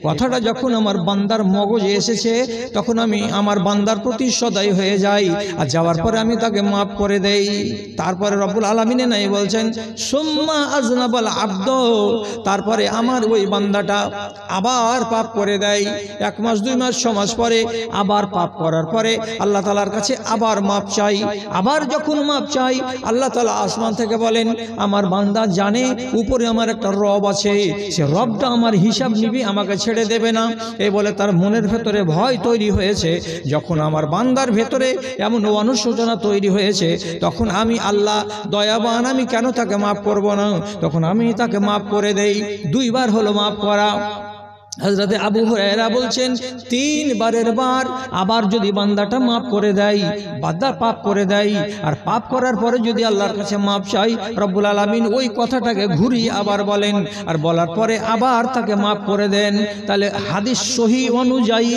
কথাটা যখন আমার বান্দার মগজে এসেছে তখন আমি আমার বান্দার প্রতি সদয় হয়ে যাই, আর যাওয়ার পরে আমি তাকে মাফ করে দেই। তারপরে রব্বুল আলামিন নাই বলছেন সুম্মা আযনাবাল আব্দ, তারপরে আমার ওই বান্দাটা আবার পাপ করে দেয়। 1 মাস 2 মাস 6 মাস পরে আবার পাপ করার পরে আল্লাহ তাআলার কাছে আবার মাপ চাই। আবার যখন মাপ চাই আল্লাহ তাআলা আসমান থেকে বলেন আমার বান্দা জানে উপরে আমার একটা রব আছে, সে রবটা আমার হিসাব নিবি, আমাকে ছেড়ে দেবে না। এই বলে তার মনের ভেতরে ভয় তৈরি হয়েছে। যখন আমার বান্দার ভেতরে এমন অনুশোচনা তৈরি হয়েছে তখন আমি আল্লাহ দয়াবান, আমি কেন তাকে মাফ করব না, তখন আমি তাকে মাফ করে দেই। 2 বার হলো মাফ করা। হযরতে আবু হুরায়রা বলছেন 3 বারের বার আবার যদি বান্দাটা মাফ করে দেয়, বান্দা পাপ করে দেয়, আর পাপ করার পরে যদি আল্লাহর কাছে মাফ চাই রব্বুল আলামিন ওই কথাটাকে ঘুরিয়ে আবার বলেন, আর বলার পরে আবার তাকে মাফ করে দেন। তাহলে হাদিস সহিহ অনুযায়ী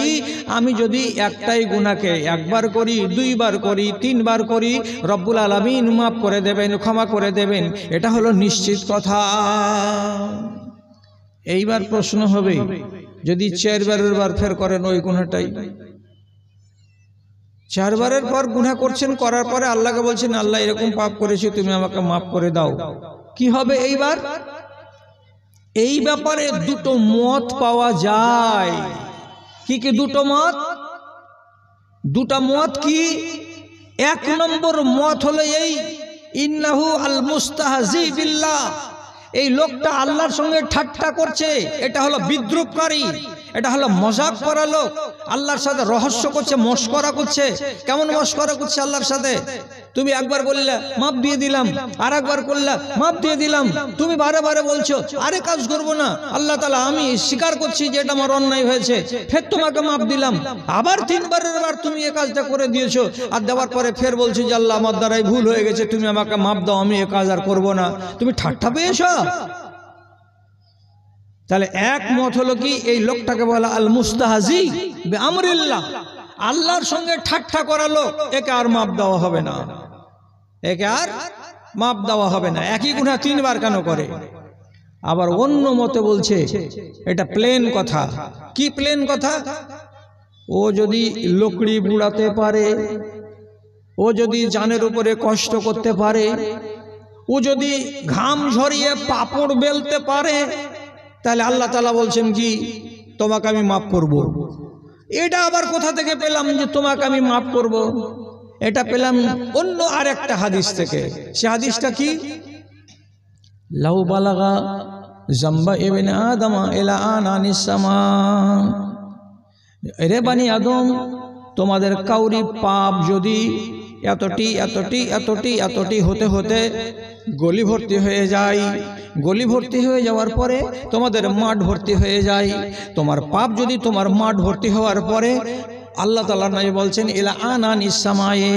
আমি যদি একটাই গুনাহকে 1 বার করি, 2 বার করি, 3 বার করি, রব্বুল আলামিন মাফ করে দেবেন, ক্ষমা করে দেবেন, এটা হলো নিশ্চিত কথা। এইবার প্রশ্ন হবে যদি 4 বারের বার ফের করেন ওই গুনাহটাই, 4 বারের পর গুনাহ করছেন, করার পরে আল্লাহকে বলছেন আল্লাহ এরকম পাপ করেছি তুমি আমাকে মাফ করে দাও, কি হবে এইবার? এই ব্যাপারে 2টো মত পাওয়া যায়। কি কি 2টো মত? 2টা মত কি? 1 নম্বর মত হলো এই ইন্নাহু আল মুস্তাহজি বিল্লাহ, এই লোকটা আল্লাহর সঙ্গে ঠাট্টা করছে, এটা হলো বিদ্রুপকারী, এটা হলো মজাক করা লোক, আল্লাহর সাথে রহস্য করছে, মশকরা করছে। কেমন মশকরা করছে আল্লাহর সাথে? তুমি একবার বললে মাপ দিয়ে দিলাম, আর একবার করলে মাপ দিয়ে দিলাম, তুমি বারে বারে বলছো আরে কাজ করব না, আল্লাহ তাআলা আমি স্বীকার করছি যে এটা আমার অন্যায় হয়েছে, ফের তোমাকে মাপ দিলাম, আবার 3 বারের বার তুমি এই কাজটা করে দিয়েছো, আর দেওয়ার পরে ফের বলছো যে আল্লাহ আমার দ্বারাই ভুল হয়ে গেছে, তুমি আমাকে মাপ দাও, আমি এই কাজ আর করব না। তুমি ঠাট্টা পেয়েছো? তাহলে 1 মত হলো কি এই লোকটাকে বলা আল মুস্তাহজি বিআমরিল্লাহ, আল্লাহর সঙ্গে ঠাট্টা করা লোক, একে আর মাপ দেওয়া হবে না, একে আর মাপ দেওয়া হবে না। একই গুনাহ 3 বার কেন করে? আবার অন্য মতে বলছে এটা প্লেন কথা। কি প্লেন কথা? ও যদি লকড়ি বুড়াতে পারে, ও যদি জানের উপরে কষ্ট করতে পারে, ও যদি ঘাম ঝরিয়ে পাপড় বেলতে পারে, তাহলে আল্লাহ তাআলা বলছেন কি তোমাকে আমি মাফ করব। এটা আবার কোথা থেকে পেলাম যে তোমাকে আমি মাফ করব? এটা পেলাম অন্য আরেকটা হাদিস থেকে। সে হাদিসটা কি? লাউ বালাগা জাম্বা ইবনে আদম ইলা আনানিস সামা, রে বানি আদম তোমাদের কাউরি পাপ যদি এতটি এতটি এতটি এতটি হতে হতে গলি ভর্তি হয়ে যায়, গলি ভর্তি হয়ে যাওয়ার পরে তোমাদের মাঠ ভর্তি হয়ে যায়, তোমার পাপ যদি তোমার মাঠ ভর্তি হওয়ার পরে আল্লাহ তাআলা নবী বলছেন ইলা আনানিস সামায়ে,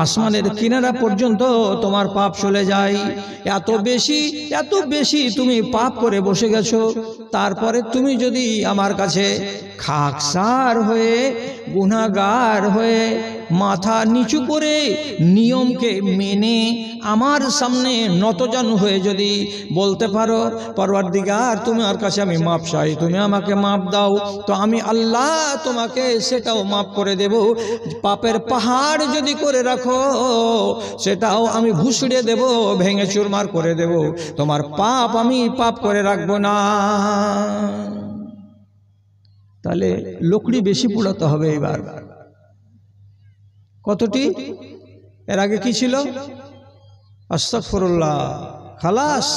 আসমানের কিনারা পর্যন্ত তোমার পাপ চলে যায়, এত বেশি তুমি পাপ করে বসে গেছো, তারপরে তুমি যদি আমার কাছে খাকসার হয়ে গুনাহগার হয়ে মাথা নিচু করে নিয়মকে মেনে আমার সামনে নতজানু হয়ে যদি বলতে পারো পরওয়ারদিগার তুমি আমার কাছে আমি মাপ চাই, তুমি আমাকে মাপ দাও, তো আমি আল্লাহ তোমাকে সেটাও মাপ করে দেব। পাপের পাহাড় যদি করে রাখো সেটাও আমি ভুসড়ে দেব, ভেঙে চুরমার করে দেব, তোমার পাপ আমি পাপ করে রাখবো না। তাহলে লকড়ি বেশি পোড়াতে হবে এবার। কতটি? এর আগে কি ছিল? আস্তাগফিরুল্লাহ, খালাস।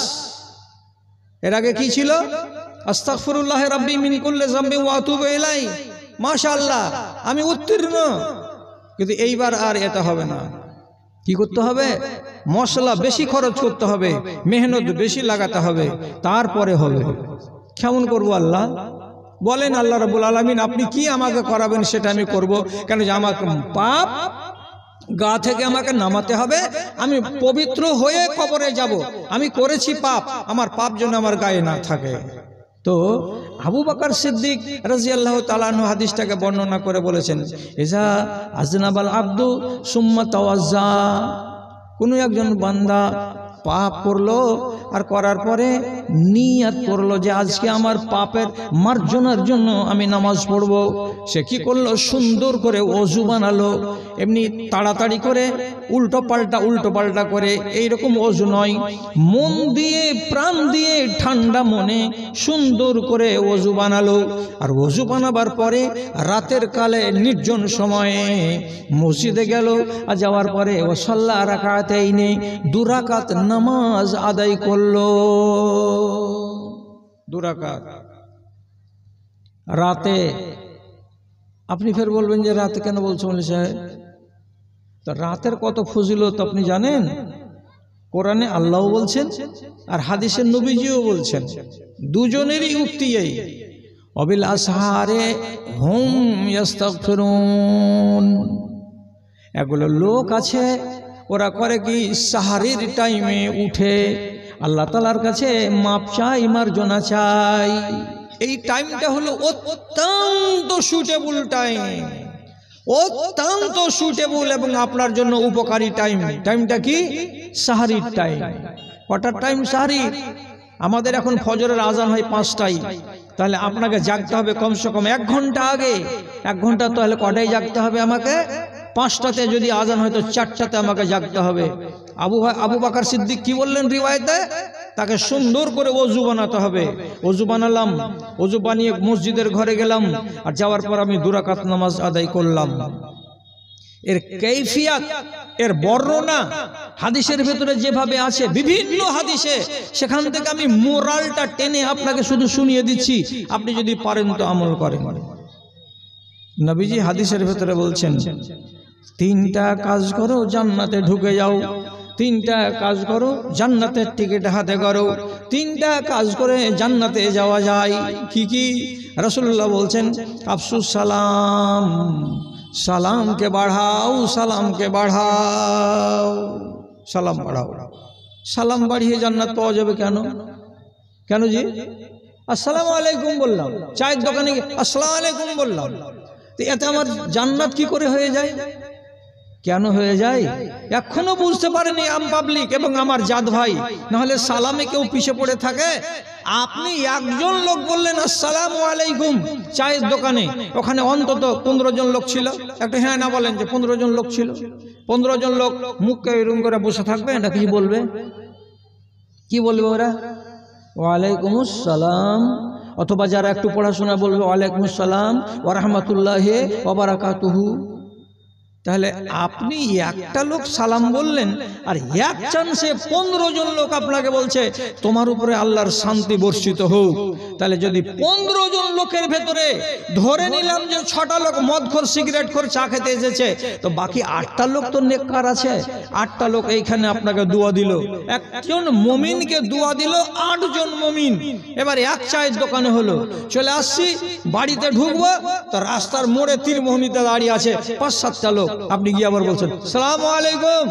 এর আগে কি ছিল? আস্তাগফিরুল্লাহ রাব্বি মিন কুল্লি যামবি ওয়া আতুবু ইলাই, মাশাআল্লাহ আমি উত্তীর্ণ। কিন্তু এইবার আর এটা হবে না। কি করতে হবে? মশলা বেশি খরচ করতে হবে, মেহনত বেশি লাগাতে হবে, তারপরে হবে। কেমন করব আল্লাহ? বলেন আল্লাহ রাব্বুল আলামিন আপনি কি আমাকে করাবেন সেটা আমি করব, কেন যে আমার পাপ গা থেকে আমাকে নামাতে হবে, আমি পবিত্র হয়ে কবরে যাব, আমি করেছি পাপ, আমার পাপ যেন আমার গায়ে না থাকে। তো আবু বকর সিদ্দিক রাদিয়াল্লাহু তাআলা আনহু হাদিসটাকে বর্ণনা করে বলেছেন ইজা আযনাবাল আব্দু সুম্মা তাওয়াজ্জা, কোনো একজন বান্দা পাপ করলো আর করার পরে নিয়ত করলো যে আজকে আমার পাপের মার্জনার জন্য আমি নামাজ পড়ব। সে কি করলো, সুন্দর করে ওযু বানালো। এমনি তাড়াতাড়ি করে উল্টো পাল্টা করে এইরকম ওযু নয়, মন দিয়ে প্রাণ দিয়ে ঠান্ডা মনে সুন্দর করে ওযু বানালো। আর ওযু বানাবার পরে রাতের কালে নির্জন সময়ে মসজিদে গেল। আর যাওয়ার পরে ও সাল্লা রাকাতাইনে 2 রাকাত নামাজ আদায় করলো। 2 রাকাত রাতে। আপনি ফের বলবেন যে রাতে কেন বলছো মৌলভী সাহেব? তো রাতের কত ফজিলত আপনি জানেন? কোরআনে আল্লাহ বলছেন আর হাদিসে নবীজিও বলছেন, দুজনেরই উক্তি এই, অবিল আসহারে হুম ইস্তাগফিরুন। এগুলো লোক আছে ওরা করে কি, সাহারির টাইমে উঠে আল্লাহ তাআলার কাছে মাপ চাই, মার্জনা চাই। এই টাইমটা হলো অত্যন্ত সুটেবল টাইম, অত্যন্ত সুটেবল এবং আপনার জন্য উপকারী টাইম। টাইমটা কি? সাহারির টাইম। কটার টাইম? সাহারি। আমাদের এখন ফজরের আজান হয় 5টায়, তাহলে আপনাকে জাগতে হবে কমসে কম 1 ঘন্টা আগে। 1 ঘন্টা তাহলে কটায় জাগতে হবে আমাকে? 5টাতে যদি আজান হয় তো 4টাতে আমাকে জাগতে হবে। আবু বকর সিদ্দিক কি বললেন রিওয়ায়েতে? তাকে সুন্দর করে ওযু বানাতে হবে। ওযু বানালাম, ওযু বানিয়ে মসজিদের ঘরে গেলাম, আর যাওয়ার পর আমি 2 রাকাত নামাজ আদায় করলাম। এর কাইফিয়াত, এর বর্ণনা হাদিসের ভেতরে যেভাবে আছে, বিভিন্ন হাদিসে, সেখান থেকে আমি মোরালটা টেনে আপনাকে শুধু শুনিয়ে দিচ্ছি, আপনি যদি পারেন তো আমল করেন। নবীজি হাদিসের ভেতরে বলছেন, 3টা কাজ করো জান্নাতে ঢুকে যাও, 3টা কাজ করো জান্নাতের টিকিট হাতে করো, 3টা কাজ করে জান্নাতে যাওয়া যায়। কি কি? রাসূলুল্লাহ বলছেন, আফসুস সালাম, সালামকে বাড়াও, সালামকে বাড়াও, সালাম বাড়াও। সালাম বাড়িয়ে জান্নাত পাওয়া যাবে কেন? কেন জি? আসসালামু আলাইকুম বললাম, চায়ের দোকানে আসসালামু আলাইকুম বললাম, তো এতে আমার জান্নাত কি করে হয়ে যায়? কেন হয়ে যায়? এখনো বুঝতে পারেনি আম পাবলিক এবং আমার জাত ভাই। নাহলে সালামে কেউ পিছে পড়ে থাকে? আপনি একজন লোক বললেন আসসালামু আলাইকুম চায়ের দোকানে, ওখানে অন্তত 15 জন লোক ছিল। একটা হ্যাঁ না বলেন যে 15 জন লোক ছিল। 15 জন লোক মুখকে এরকম করে বসে থাকবে, এটা কি বলবে? কি বলবে ওরা? ওয়ালাইকুম আসসালাম। অথবা যারা একটু পড়াশোনা বলবে ওয়ালাইকুম আসসালাম ওয়া রাহমাতুল্লাহি ওয়া বারাকাতুহু। তাহলে আপনি একটা লোক সালাম বললেন, আর এক চান্সে 15 জন লোক আপনাকে বলছে তোমার উপরে আল্লাহর শান্তি বর্ষিত হোক। তাহলে যদি 15 জন লোকের ভেতরে ধরে নিলাম যে 6টা লোক মদখোর, সিগারেটখোর, চা খেতে এসেছে, তো বাকি 8টা লোক তো নেককার আছে। 8টা লোক এইখানে আপনাকে দোয়া দিল, একজন মুমিনকে দোয়া দিল, 8 জন মুমিন। এবার এক চায়ের দোকানে হলো, চলে আসছি, বাড়িতে ঢুকবো, তো রাস্তার মোড়ে তীরমোহনীতে দাঁড়িয়ে আছে 5-7টা লোক। আপনি গিয়ে আবার বলছেন আসসালামু আলাইকুম,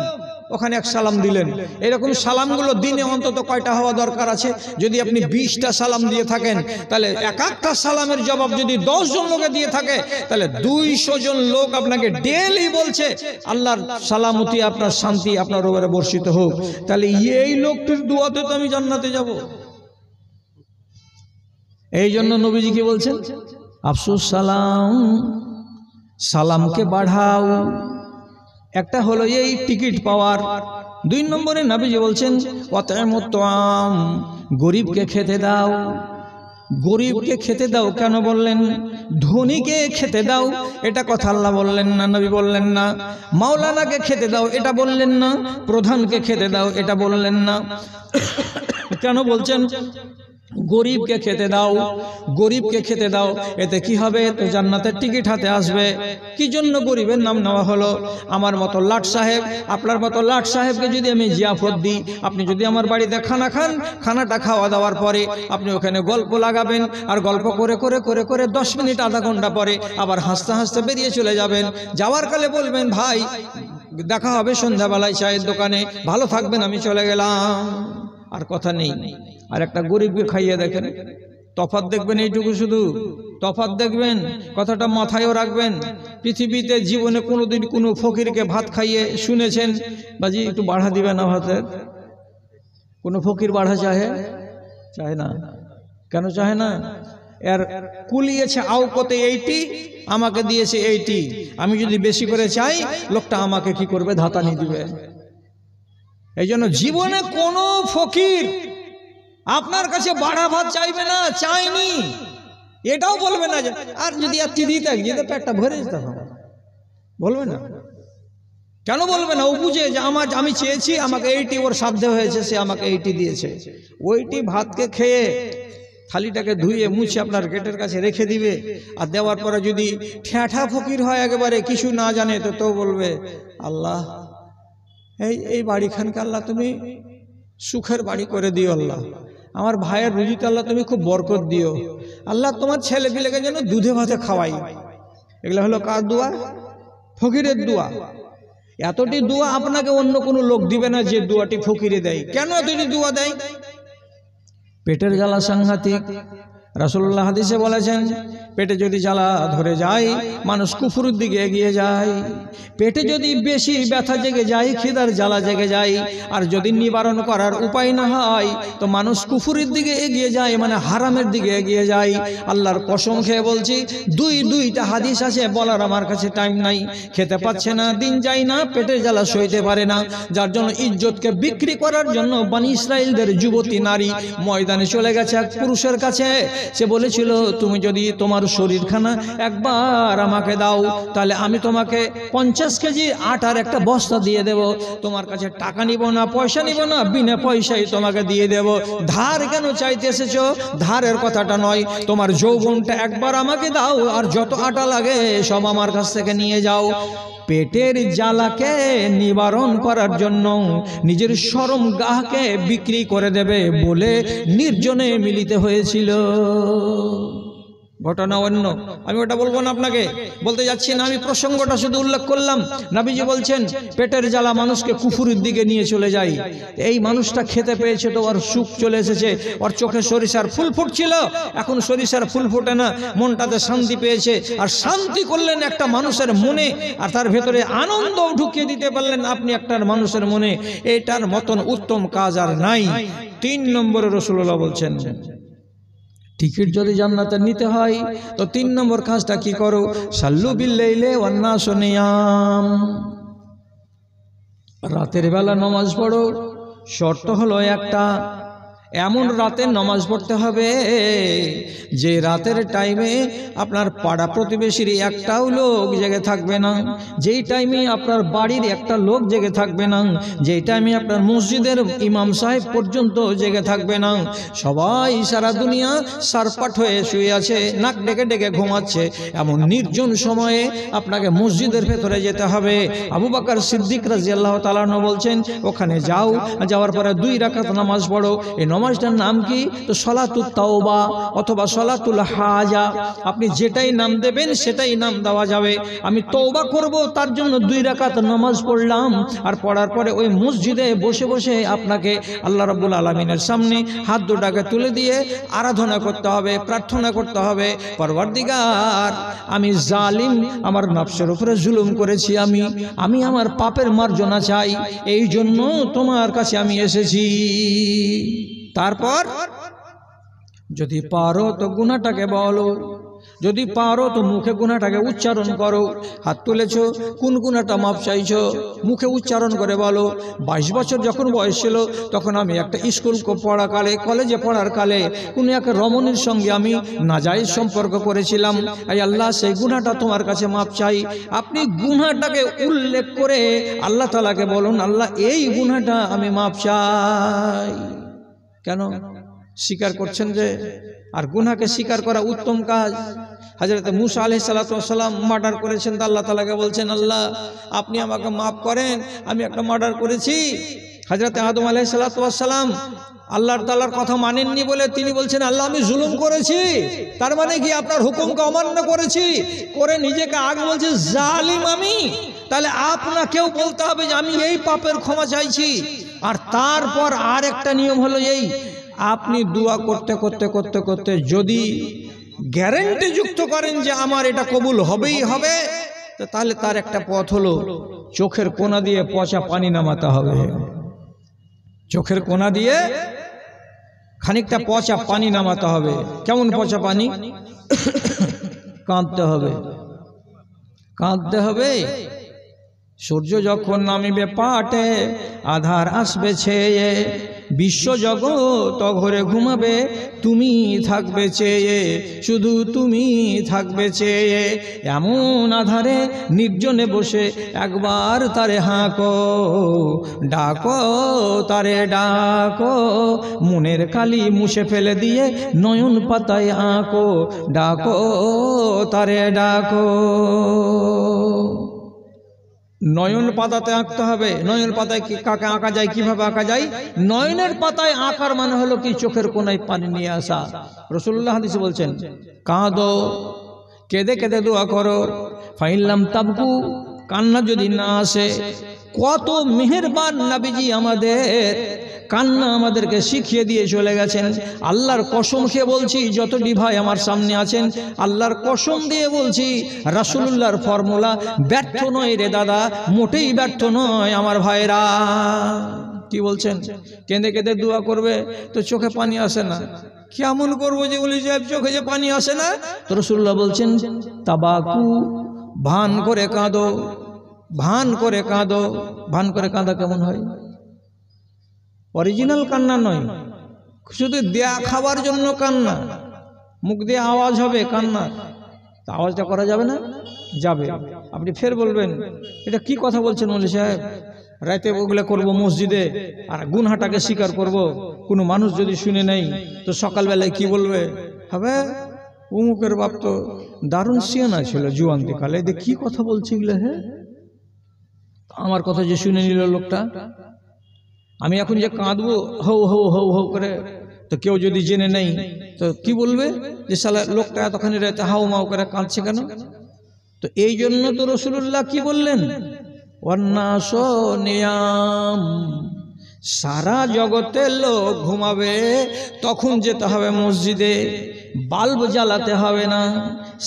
ওখানে এক সালাম দিলেন। এরকম সালামগুলো দিনে অন্তত কয়টা হওয়া দরকার আছে? যদি আপনি 20টা সালাম দিয়ে থাকেন, তাহলে এক একটা সালামের জবাব যদি 10 জন লোকে দিয়ে থাকে, তাহলে 200 জন লোক আপনাকে ডেইলি বলছে আল্লাহর সালামতি, আপনার শান্তি আপনার উপরে বর্ষিত হোক। তাহলে এই লোকটির দোয়াতে তো আমি জান্নাতে যাব। এই জন্য নবীজি কি বলছেন? আফসুস সালাম, সালামকে বাড়াও। একটা হলো এই টিকিট পাওয়ার। 2 নম্বরে নবীজি বলছেন ওয়াতাইমুত তাআম, গরিবকে খেতে দাও। গরিবকে খেতে দাও কেন বললেন? ধনীকে খেতে দাও এটা কথা আল্লাহ বললেন না, নবী বললেন না। মাওলানাকে খেতে দাও এটা বললেন না, প্রধানকে খেতে দাও এটা বললেন না। কেন বলছেন গরিবকে খেতে দাও? গরিবকে খেতে দাও, এতে কি হবে? তো জান্নাতের টিকিট হাতে আসবে। কি জন্য গরিবের নাম নেওয়া হলো? আমার মতো লাট সাহেব, আপনার মতো লাট সাহেবকে যদি আমি জিয়াফত দিই, আপনি যদি আমার বাড়িতে খানা খান, খানাটা খাওয়া দাওয়ার পরে আপনি ওখানে গল্প লাগাবেন, আর গল্প করে করে করে করে 10 মিনিট আধা ঘন্টা পরে আবার হাসতে হাসতে বেরিয়ে চলে যাবেন। যাওয়ার কালে বলবেন ভাই দেখা হবে সন্ধ্যাবেলায় চায়ের দোকানে, ভালো থাকবেন, আমি চলে গেলাম, আর কথা নেই। আর একটা গরিবকে খাইয়ে দেখেন, তফাৎ দেখবেন, এইটুকু শুধু তফাৎ দেখবেন, কথাটা মাথায়ও রাখবেন। পৃথিবীতে জীবনে কোনোদিন কোনো ফকিরকে ভাত খাইয়ে শুনেছেন? বাজি একটু বাড়া দিবেন না ভাতের? কোনো ফকির বাড়া চাহে? চায় না। কেন চায় না? এর কুলিয়েছে আওকতে 80, আমাকে দিয়েছে 80। আমি যদি বেশি করে চাই, লোকটা আমাকে কি করবে? ধাতানি দিবে। এই জন্য জীবনে কোনো ফকির আপনার কাছে বাড়া ভাত চাইবে না, চাইনি, এটাও বলবে না যে আর যদি আর দিতে যেতে পেটটা ভরে যেত, বলবে না। কেন বলবে না? ও বুঝে যে আমি চেয়েছি, আমাকে 80, ওর সাধ্যে হয়েছে, সে আমাকে 80 দিয়েছে। ওইটি ভাতকে খেয়ে থালিটাকে ধুয়ে মুছে আপনার গেটের কাছে রেখে দিবে। আর দেওয়ার পরে যদি ঠ্যাঁঠা ফকির হয়, একেবারে কিছু না জানে, তো বলবে আল্লাহ এই বাড়িখানকে আল্লাহ তুমি সুখের বাড়ি করে দিও, আল্লাহ আমার ভাইয়ের রুজিতে আল্লাহ তুমি খুব বরকত দিও, আল্লাহ তোমার ছেলে পিলেকে যেন দুধে ভাতে খাওয়াই। এগুলো হলো কার দোয়া? ফকিরের দোয়া। এতটি দোয়া আপনাকে অন্য কোনো লোক দিবে না যে দোয়াটি ফকিরে দেয়। কেন এতটি দোয়া দেয়? পেটের জ্বালা সাংঘাতিক। রাসূলুল্লাহ হাদিসে বলেছেন, পেটে যদি জ্বালা ধরে যায়, মানুষ কুফুরের দিকে এগিয়ে যায়। পেটে যদি বেশি ব্যথা জেগে যায়, খিদার জ্বালা জেগে যায়, আর যদি নিবারণ করার উপায় না হয়, তো মানুষ কুফুরের দিকে এগিয়ে যায়, মানে হারামের দিকে এগিয়ে যায়। আল্লাহর কসম খেয়ে বলছি, দুইটা হাদিস আছে, বলার আমার কাছে টাইম নাই। খেতে পাচ্ছে না, দিন যায় না, পেটের জ্বালা সইতে পারে না, যার জন্য ইজ্জতকে বিক্রি করার জন্য বনি ইসরাইলদের যুবতী নারী ময়দানে চলে গেছে এক পুরুষের কাছে। সে বলেছিল, তুমি যদি তোমার শরীরখানা একবার আমাকে দাও, তাহলে আমি তোমাকে 50 কেজি আটার একটা বস্তা দিয়ে দেব। তোমার কাছে টাকা নিব না, পয়সা নিব না, বিনা পয়সায় তোমাকে দিয়ে দেব। ধার কেন চাইতে এসেছো? ধারের কথাটা নয়, তোমার যৌবনটা একবার আমাকে দাও, আর যত আটা লাগে সব আমার কাছ থেকে নিয়ে যাও। পেটের জ্বালাকে নিবারণ করার জন্য নিজের শরম গাহকে বিক্রি করে দেবে বলে নির্জনে মিলিত হয়েছিল। ঘটনা অন্য, আমি ওটা বলবো না, আপনাকে বলতে যাচ্ছি না, আমি প্রসঙ্গটা শুধু উল্লেখ করলাম। নবীজি বলছেন, পেটের জ্বালা মানুষকে কুফুরের দিকে নিয়ে চলে যায়। এই মানুষটা খেতে পেয়েছে, তো ওর সুখ চলে এসেছে, ওর চোখে সরিষার ফুল ফুটছিল, এখন সরিষার ফুল ফোটে না, মনটাতে শান্তি পেয়েছে। আর শান্তি করলেন একটা মানুষের মনে, আর তার ভেতরে আনন্দ ঢুকিয়ে দিতে পারলেন আপনি একটা মানুষের মনে। এটার মতন উত্তম কাজ আর নাই। 3 নম্বরে রাসূলুল্লাহ বলছেন, টিকিট যদি জান্নাতের নিতে হয়, তো 3 নম্বর কাজটা কি করো? সাল্লু বিল্লাইলি ওয়ান নাসু নিয়াম। রাতের বেলা নামাজ পড়ো। শর্ত হলো একটা, এমন রাতে নামাজ পড়তে হবে যে রাতের টাইমে আপনার পাড়া প্রতিবেশীর একটাও লোক জেগে থাকবে না, যেই টাইমে আপনার বাড়ির একটা লোক জেগে থাকবে না, যেই টাইমে আপনার মসজিদের ইমাম সাহেব পর্যন্ত জেগে থাকবে না, সবাই সারা দুনিয়া সারপাট হয়ে শুয়ে আছে, নাক ডেকে ডেকে ঘুমাচ্ছে, এমন নির্জন সময়ে আপনাকে মসজিদের ভেতরে যেতে হবে। আবু বকর সিদ্দিক রাদিয়াল্লাহু তাআলা আনহু বলছেন, ওখানে যাও, যাওয়ার পরে 2 রাকাত নামাজ পড়ো। এই নামাজটার নাম কি? তো সলাতুত তাওবা অথবা সলাতুল হাজা, আপনি যেটাই নাম দেবেন সেটাই নাম দেওয়া যাবে। আমি তওবা করব, তার জন্য 2 রাকাত নামাজ পড়লাম। আর পড়ার পরে ওই মসজিদে বসে বসে আপনাকে আল্লাহ রাব্বুল আলামিনের সামনে হাত দুটাকে তুলে দিয়ে আরাধনা করতে হবে, প্রার্থনা করতে হবে, পরওয়ারদিগার আমি জালিম, আমার নফসের উপরে জুলুম করেছি, আমি আমার পাপের মার্জনা চাই, এই জন্য তোমার কাছে আমি এসেছি। তারপর যদি পারো তো গুনাহটাকে বলো, যদি পারো তো মুখে গুনাহটাকে উচ্চারণ করো। হাত তুলেছো, কোন গুনাহটা মাপ চাইছো, মুখে উচ্চারণ করে বলো। 22 বছর যখন বয়স ছিল, তখন আমি একটা স্কুল পড়াকালে, কলেজে পড়ার কালে কোনো এক রমণীর সঙ্গে আমি নাজায়েজ সম্পর্ক করেছিলাম। এই আল্লাহ, সেই গুনাহটা তোমার কাছে মাপ চাই। আপনি গুনাহটাকে উল্লেখ করে আল্লাহ তাআলাকে বলুন, আল্লাহ এই গুনাহটা আমি মাপ চাই। কেন স্বীকার করছেন যে? আর গুনাহকে স্বীকার করা উত্তম কাজ। হযরত মুসা আলাইহিস সালাতু ওয়াস সালাম মার্ডার করেছেন, তো আল্লাহ তাআলাকে বলছেন, আল্লাহ আপনি আমাকে মাফ করেন, আমি একটা মার্ডার করেছি। হযরত আদম আলাইহিস সালাতু ওয়াস সালাম আল্লাহর তাআলার কথা মানেননি বলে তিনি বলছেন, আল্লাহ আমি জুলুম করেছি, তার মানে কি আপনার হুকুমকে অমান্য করেছি, করে নিজেকে আগে বলছে জালিম আমি। তাহলে আপনাকেও বলতে হবে যে আমি এই পাপের ক্ষমা চাইছি। আর তারপর আর একটা নিয়ম হলো এই, আপনি দোয়া করতে করতে করতে করতে যদি গ্যারান্টি যুক্ত করেন যে আমার এটা কবুল হবেই হবে, তাহলে তার একটা পথ হলো চোখের কোনা দিয়ে পচা পানি নামাতে হবে। চোখের কোনা দিয়ে খানিকটা পচা পানি নামাতে হবে। কেমন পচা পানি? কাঁদতে হবে, কাঁদতে হবে। সূর্য যখন নামিবে পাটে, আধার আসবে ছেয়ে, বিশ্ব জগৎ ঘরে ঘুমাবে, তুমি থাকবে চেয়ে, শুধু তুমি থাকবে চেয়ে। এমন আধারে নির্জনে বসে একবার তারে হাঁকো, ডাকো তারে ডাকো, মনের কালি মুছে ফেলে দিয়ে নয়ন পাতায় আঁকো, ডাকো তারে ডাকো। নয়ন পাতাতে আঁকতে হবে। নয়ন পাতায় কাকে আঁকা যায়, কিভাবে আঁকা যায়? নয়নের পাতায় আঁকার মানে হলো কি, চোখের কোনায় পানি নিয়ে আসা। রাসূলুল্লাহ হাদিসে বলছেন, কাঁদো, কেঁদে কেঁদে দোয়া করো। ফাইল্লাম তাবকু, কান্না যদি না আসে। কত মেহেরবান নবীজি আমাদের কান্না আমাদেরকে শিখিয়ে দিয়ে চলে গেছেন। আল্লাহর কসম খেয়ে বলছি, যতটি ভাই আমার সামনে আছেন, আল্লাহর কসম দিয়ে বলছি, রাসূলুল্লাহর ফর্মুলা ব্যর্থ নয় রে দাদা, মোটেই ব্যর্থ নয় আমার ভাইরা। কি বলছেন? কেঁদে কেঁদে দোয়া করবে তো চোখে পানি আসে না। কেমন করবো যে বলি সাহেব, চোখে যে পানি আসে না? তো রাসূলুল্লাহ বলছেন, তাবাকু, ভান করে কাঁদো, ভান করে কাঁদো। ভান করে কাঁদা কেমন হয়? অরিজিনাল কান্না নয়, শুধু দেয়া খাবার জন্য কান্না। মুখ দিয়ে আওয়াজ হবে কান্না, তা আওয়াজটা করা যাবে না? যাবে। আপনি ফের বলবেন, এটা কি কথা বলছেন মৌলভী সাহেব? রাতে ওগুলো করবো মসজিদে আর গুনহাটাকে স্বীকার করব, কোনো মানুষ যদি শুনে নেই তো সকালবেলায় কি বলবে? হবে উমুকের বাপ তো দারুণ সিয়ানা ছিল জুয়ান্তি কালে, এদের কি কথা বলছে এগুলো? হ্যাঁ, আমার কথা যে শুনে নিল লোকটা, আমি এখন যে কাঁদবো হৌ হৌ হৌ হৌ করে, তো কেউ যদি জেনে নেই তো কি বলবে যে শালা লোকটা এতখানি রাতে হাউ মাউ করে কাঁদছে কেন? তো এই জন্য তো রাসূলুল্লাহ কি বললেন, ওয়ান্নাস নিয়াম, সারা জগতে লোক ঘুমাবে, তখন যেতে হবে মসজিদে। বাল্ব জ্বালাতে হবে না,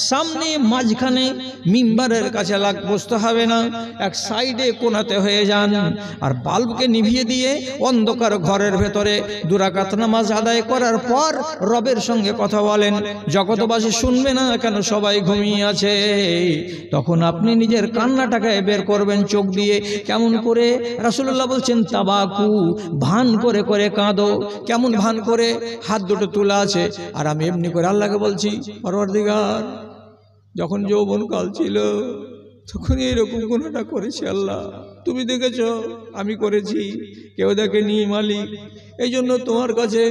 সামনে মাঝখানে মিম্বারের কাছে বসতে হবে না, এক সাইডে কোনাতে হয়ে যান। আর বাল্বকে নিভিয়ে দিয়ে অন্ধকার ঘরের ভেতরে 2 রাকাত নামাজ আদায় করার পর রবের সঙ্গে কথা বলেন। জগতবাসী শুনবে না কেন, সবাই ঘুমিয়ে আছে। তখন আপনি নিজের কান্নাটাকে বের করবেন চোখ দিয়ে। কেমন করে? রাসূলুল্লাহ বলছেন, তাবাকু, ভান করে করে কাঁদো। কেমন ভান করে? হাত দুটো তোলা আছে আর আমি এমনি করে আল্লাহকে বলছি, পরওয়ারদিগার, যখন যৌবন কাল ছিল তখন এইরকম গুনাহটা করেছি, আল্লাহ তুমি দেখেছ আমি করেছি, কেউ দেখেনি মালিক। এই জন্য তোমার কাছে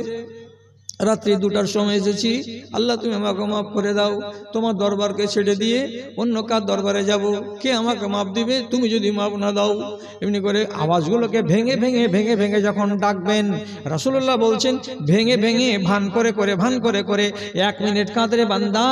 রাত্রি 2টার সময় এসেছি, আল্লাহ তুমি আমাকে মাফ করে দাও। তোমার দরবারকে ছেড়ে দিয়ে অন্য কার দরবারে যাব? কে আমাকে মাফ দিবে তুমি যদি মাফ না দাও? এমনি করে আওয়াজগুলোকে ভেঙে ভেঙে ভেঙে ভেঙে যখন ডাকবেন, রাসূলুল্লাহ বলছেন, ভেঙে ভেঙে ভান করে করে ভান করে করে 1 মিনিট কাঁদরে বান্দা,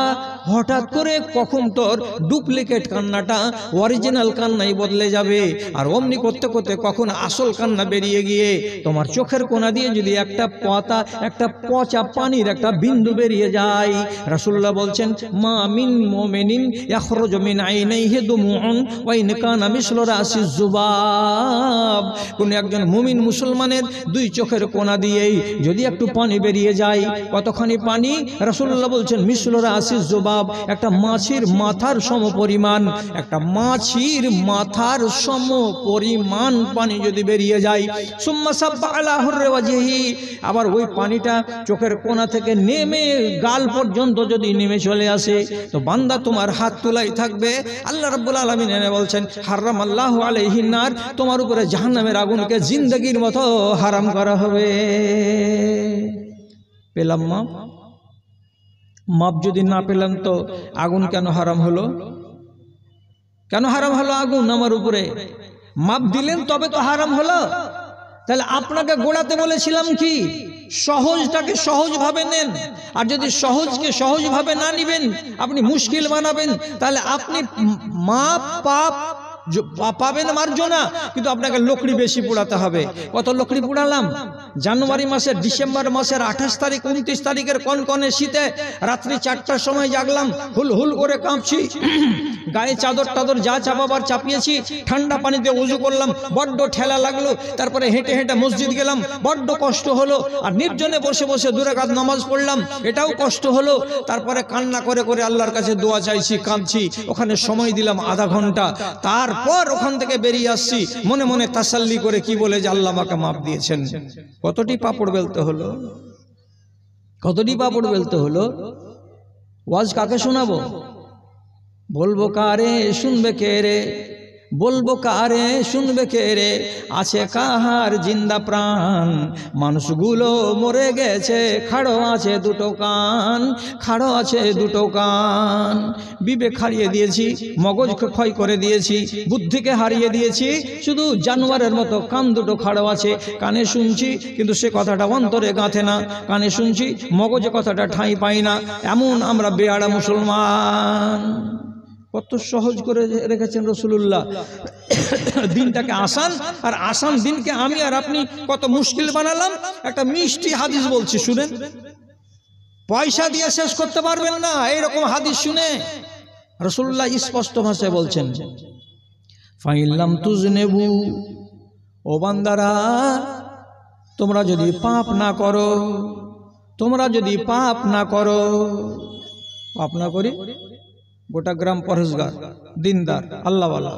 হঠাৎ করে কখন তোর ডুপ্লিকেট কান্নাটা অরিজিনাল কান্নাই বদলে যাবে। আর অমনি করতে করতে কখন আসল কান্না বেরিয়ে গিয়ে তোমার চোখের কোনা দিয়ে যদি একটা পচা পানির একটা বিন্দু বেরিয়ে যায়। রাসূলুল্লাহ বলছেন, মা মিন মুমিনিন ইয়াখরুজু মিন আইনাইহি দুমুউন ওয়া ইন কানা মিসলু রাসিজ যুবাব। কোন একজন মুমিন মুসলমানের 2 চোখের কোনা দিয়েই যদি একটু পানি বেরিয়ে যায়, কতখানি পানি? রাসূলুল্লাহ বলছেন, মিসলু রাসিজ যুবাব, একটা মাছির মাথার সমপরিমাণ, একটা মাছির মাথার সমপরিমাণ পানি যদি বেরিয়ে যায়। সুম্মা সাব্বা আলা হুররি ওয়াজহি, আবার ওই পানিটা চোখের কোনা থেকে নেমে গাল পর্যন্ত যদি নেমে চলে আসে, তো বান্দা তোমার হাত তোলাই থাকবে। আল্লাহ রাব্বুল আলামিন বলছেন, হারামাল্লাহু আলাইহিন নার, তোমার উপরে জাহান্নামের আগুনকে জিন্দেগির মতো হারাম করা হবে। পেলাম মাপ? মাপ যদি না পেলাম তো আগুন কেন হারাম হলো? কেন হারাম হলো আগুন আমার উপরে? মাপ দিলেন তবে তো হারাম হলো। তাহলে আপনাকে গোড়াতে বলেছিলাম কি, সহজটাকে সহজভাবে নেন। আর যদি সহজকে সহজভাবে না নিবেন, আপনি মুশকিল বানাবেন, তাহলে আপনি মাপ পাপ পাবেন মার্জনা, কিন্তু আপনাকে লকড়ি বেশি পোড়াতে হবে। কত লকড়ি পোড়ালাম? জানুয়ারি মাসের, ডিসেম্বর মাসের 28 তারিখ 29 তারিখের কনকনে শীতে রাত্রি 4টার সময় জাগলাম, হুল হুল করে কাঁপছি, গায়ে চাদর টাদর যা চাপাবার চাপিয়েছি, ঠান্ডা পানিতে উজু করলাম, বড্ড ঠেলা লাগলো। তারপরে হেঁটে হেঁটে মসজিদ গেলাম, বড্ড কষ্ট হলো। আর নির্জনে বসে বসে 2 রাকাত নামাজ পড়লাম, এটাও কষ্ট হলো। তারপরে কান্না করে করে আল্লাহর কাছে দোয়া চাইছি, কাঁদছি। ওখানে সময় দিলাম আধা ঘন্টা। তারপর ওখান থেকে বেরিয়ে আসছি মনে মনে তাসাল্লি করে, কি বলে যে আল্লাহ আমাকে মাফ দিয়েছেন। কতটি পাপড় বেলতে হলো, কতটি পাপড় বেলতে হলো। ওয়াজ কাকে শোনাবো? বলবো কারে, শুনবে কে রে? বলবো কারে, শুনবে কে রে? আছে কাহার জিন্দা প্রাণ, মানুষগুলো মরে গেছে, খাড়ো আছে 2টো কান, খাড়ো আছে 2টো কান। বিবেক হারিয়ে দিয়েছি, মগজকে ক্ষয় করে দিয়েছি, বুদ্ধিকে হারিয়ে দিয়েছি, শুধু জানোয়ারের মতো কান 2টো খাড়ো আছে। কানে শুনছি কিন্তু সে কথাটা অন্তরে গাঁথে না, কানে শুনছি মগজে কথাটা ঠাঁই পাই না। এমন আমরা বেয়াড়া মুসলমান। কত সহজ করে রেখেছেন রাসূলুল্লাহ দিনটাকে আসান, আর আসান দিনকে আমি আর আপনি কত মুশকিল বানালাম। একটা মিষ্টি হাদিস বলছি, শুনেন, পয়সা দিয়ে শেষ করতে পারবেন না এইরকম হাদিস শুনে। রাসূলুল্লাহ স্পষ্ট ভাষায় বলছেন, ফাইল্লাম তুজনেবু, ও বান্দারা তোমরা যদি পাপ না করো, তোমরা যদি পাপ না করো, পাপ না করি, গোটা গ্রাম পরহেজগার, দিনদার, আল্লাহওয়ালা,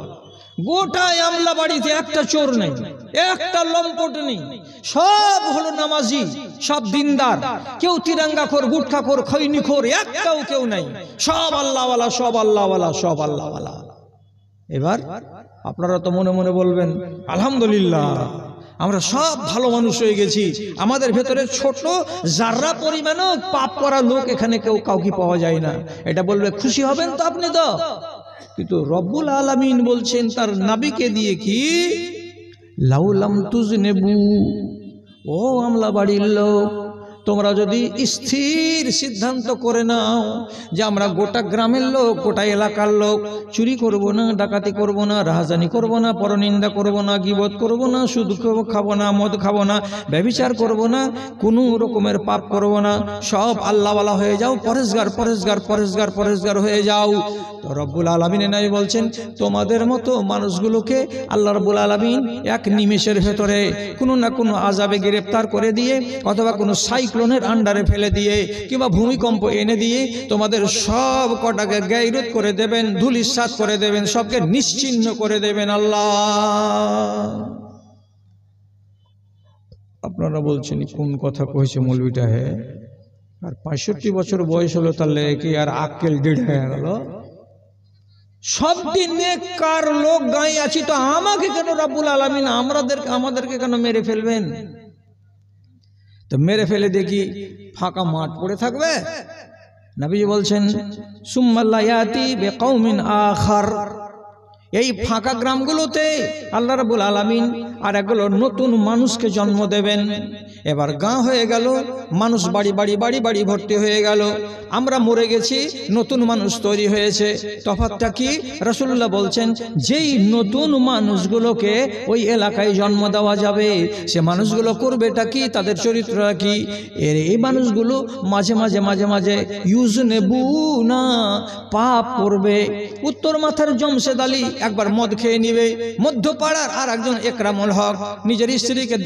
গোটা আমলা বাড়িতে একটা চোর নেই, একটা লম্পট নেই, সব হলো নামাজি, সব দিনদার, কেউ তিরঙ্গাখোর, গুটখাখোর, খৈনিখোর, একটাও কেউ নাই, সব আল্লাহওয়ালা, সব আল্লাহওয়ালা, সব আল্লাহওয়ালা। এবার আপনারা তো মনে মনে বলবেন, আলহামদুলিল্লাহ আমরা সব ভালো মানুষ হয়ে গেছি, আমাদের ভেতরে ছোট জাররা পরিমাণও পাপ করা লোক এখানে কেউ কাউকে পাওয়া যায় না। এটা বলবে খুশি হবেন তো আপনি তো। কিন্তু রব্বুল আলামিন বলছেন তার নবীকে দিয়ে, কি লাউলাম তুজনেবু, ও আমলা বাড়ির লোক, তোমরা যদি স্থির সিদ্ধান্ত করে নাও যে আমরা গোটা গ্রামের লোক, গোটা এলাকার লোক চুরি করব না, ডাকাতি করব না, রাহাজানি করব না, পরনিন্দা করব না, গীবত করব না, সুদ খাবো না, মদ খাবো না, ব্যভিচার করব না, কোনো রকমের পাপ করব না, সব আল্লাহওয়ালা হয়ে যাও, পরেশগার পরেশগার পরেশগার পরেশগার হয়ে যাও। তো রব্বুল আলামিন নাই বলছেন, তোমাদের মতো মানুষগুলোকে আল্লাহ রব্বুল আলামিন এক নিমেষের ভেতরে কোনো না কোনো আযাবে গ্রেফতার করে দিয়ে, অথবা কোনো সাইক্লোনের আন্ডারে ফেলে দিয়ে, কিংবা ভূমিকম্প এনে দিয়ে তোমাদের সব কটাকে গায়রত করে দেবেন, ধুলিস্যাৎ করে দেবেন, সবকে নিশ্চিহ্ন করে দেবেন আল্লাহ। আপনারা বলছেন কোন কথা কইছে মৌলবীটা? হে, আর 65 বছর বয়স হলো, তাহলে কি আর আক্কেল ডেढ़ হয়ে গেল? সব দিন নেককার লোক গায়ে আছি, তো আমাকে কেন রব্বুল আলামিন আমাদেরকে কেন মেরে ফেলবেন? তো মেরে ফেলে দেখি ফাঁকা মাঠ পড়ে থাকবে? নবী বলছেন, সুম্মা লা ইয়াতি বিকওমিন আখার, এই ফাঁকা গ্রামগুলোতে আল্লাহ রাব্বুল আলামিন আর একগুলো নতুন মানুষকে জন্ম দেবেন। এবার গাঁ হয়ে গেল, মানুষ বাড়ি বাড়ি বাড়ি বাড়ি ভর্তি হয়ে গেল, আমরা মরে গেছি, নতুন মানুষ তৈরি হয়েছে। তফাৎটা কি? রাসূলুল্লাহ বলছেন, যেই নতুন মানুষগুলোকে ওই এলাকায় জন্ম দেওয়া যাবে, সে মানুষগুলো করবেটা কি, তাদের চরিত্রটা কি? এই মানুষগুলো মাঝে মাঝে মাঝে মাঝে ইউজনেবুনা, পাপ করবে। উত্তর মাথার জমশেদ আলী একবার মদ খেয়ে নিবে, মধ্যপাড়ার আর একজন একরামুল হক নিজের স্ত্রীকে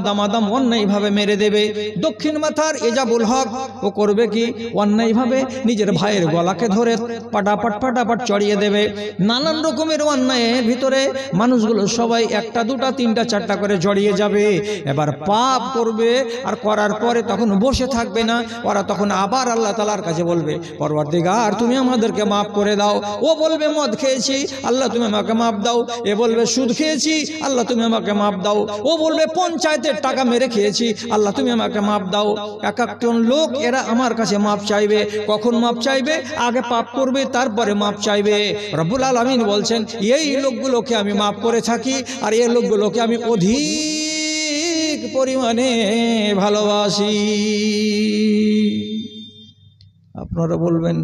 দামাদাম অন্যায়ভাবে মেরে দেবে। দক্ষিণ মাথার এজাবুল হক ও করবে কি, অন্যায়ভাবে নিজের ভাইয়ের গলাকে ধরে পাটাপাট চড়িয়ে দেবে। নানান রকমের অন্যায়ের ভিতরে মানুষগুলো সবাই একটা দুটা তিনটা চারটা করে জড়িয়ে যাবে। এবার পাপ করবে, আর করার পরে তখন বসে থাকবে না, ওরা তখন আবার আল্লাহ তাআলার কাছে বলবে, পরওয়ারদিগার তুমি আমাদেরকে মাফ করে দাও। ও বলবে মদ খেয়েছি, আল্লাহ তুমি আমাকে মাফ দাও। এ বলবে সুদ খেয়েছি, আল্লাহ তুমি আমাকে মাফ দাও। ও বলবে পঞ্চায়েতের টাকা মেরে খেয়েছি, আল্লাহ তুমি আমাকে মাফ দাও। এক একজন লোক এরা আমার কাছে মাফ চাইবে। কখন মাফ চাইবে? আগে পাপ করবে, তারপরে মাফ চাইবে। রব্বুল আলামিন বলছেন, এই লোকগুলোকে আমি মাফ করে থাকি, আর এই লোকগুলোকে আমি অধিক পরিমাণে ভালোবাসি। আপনারা বলবেন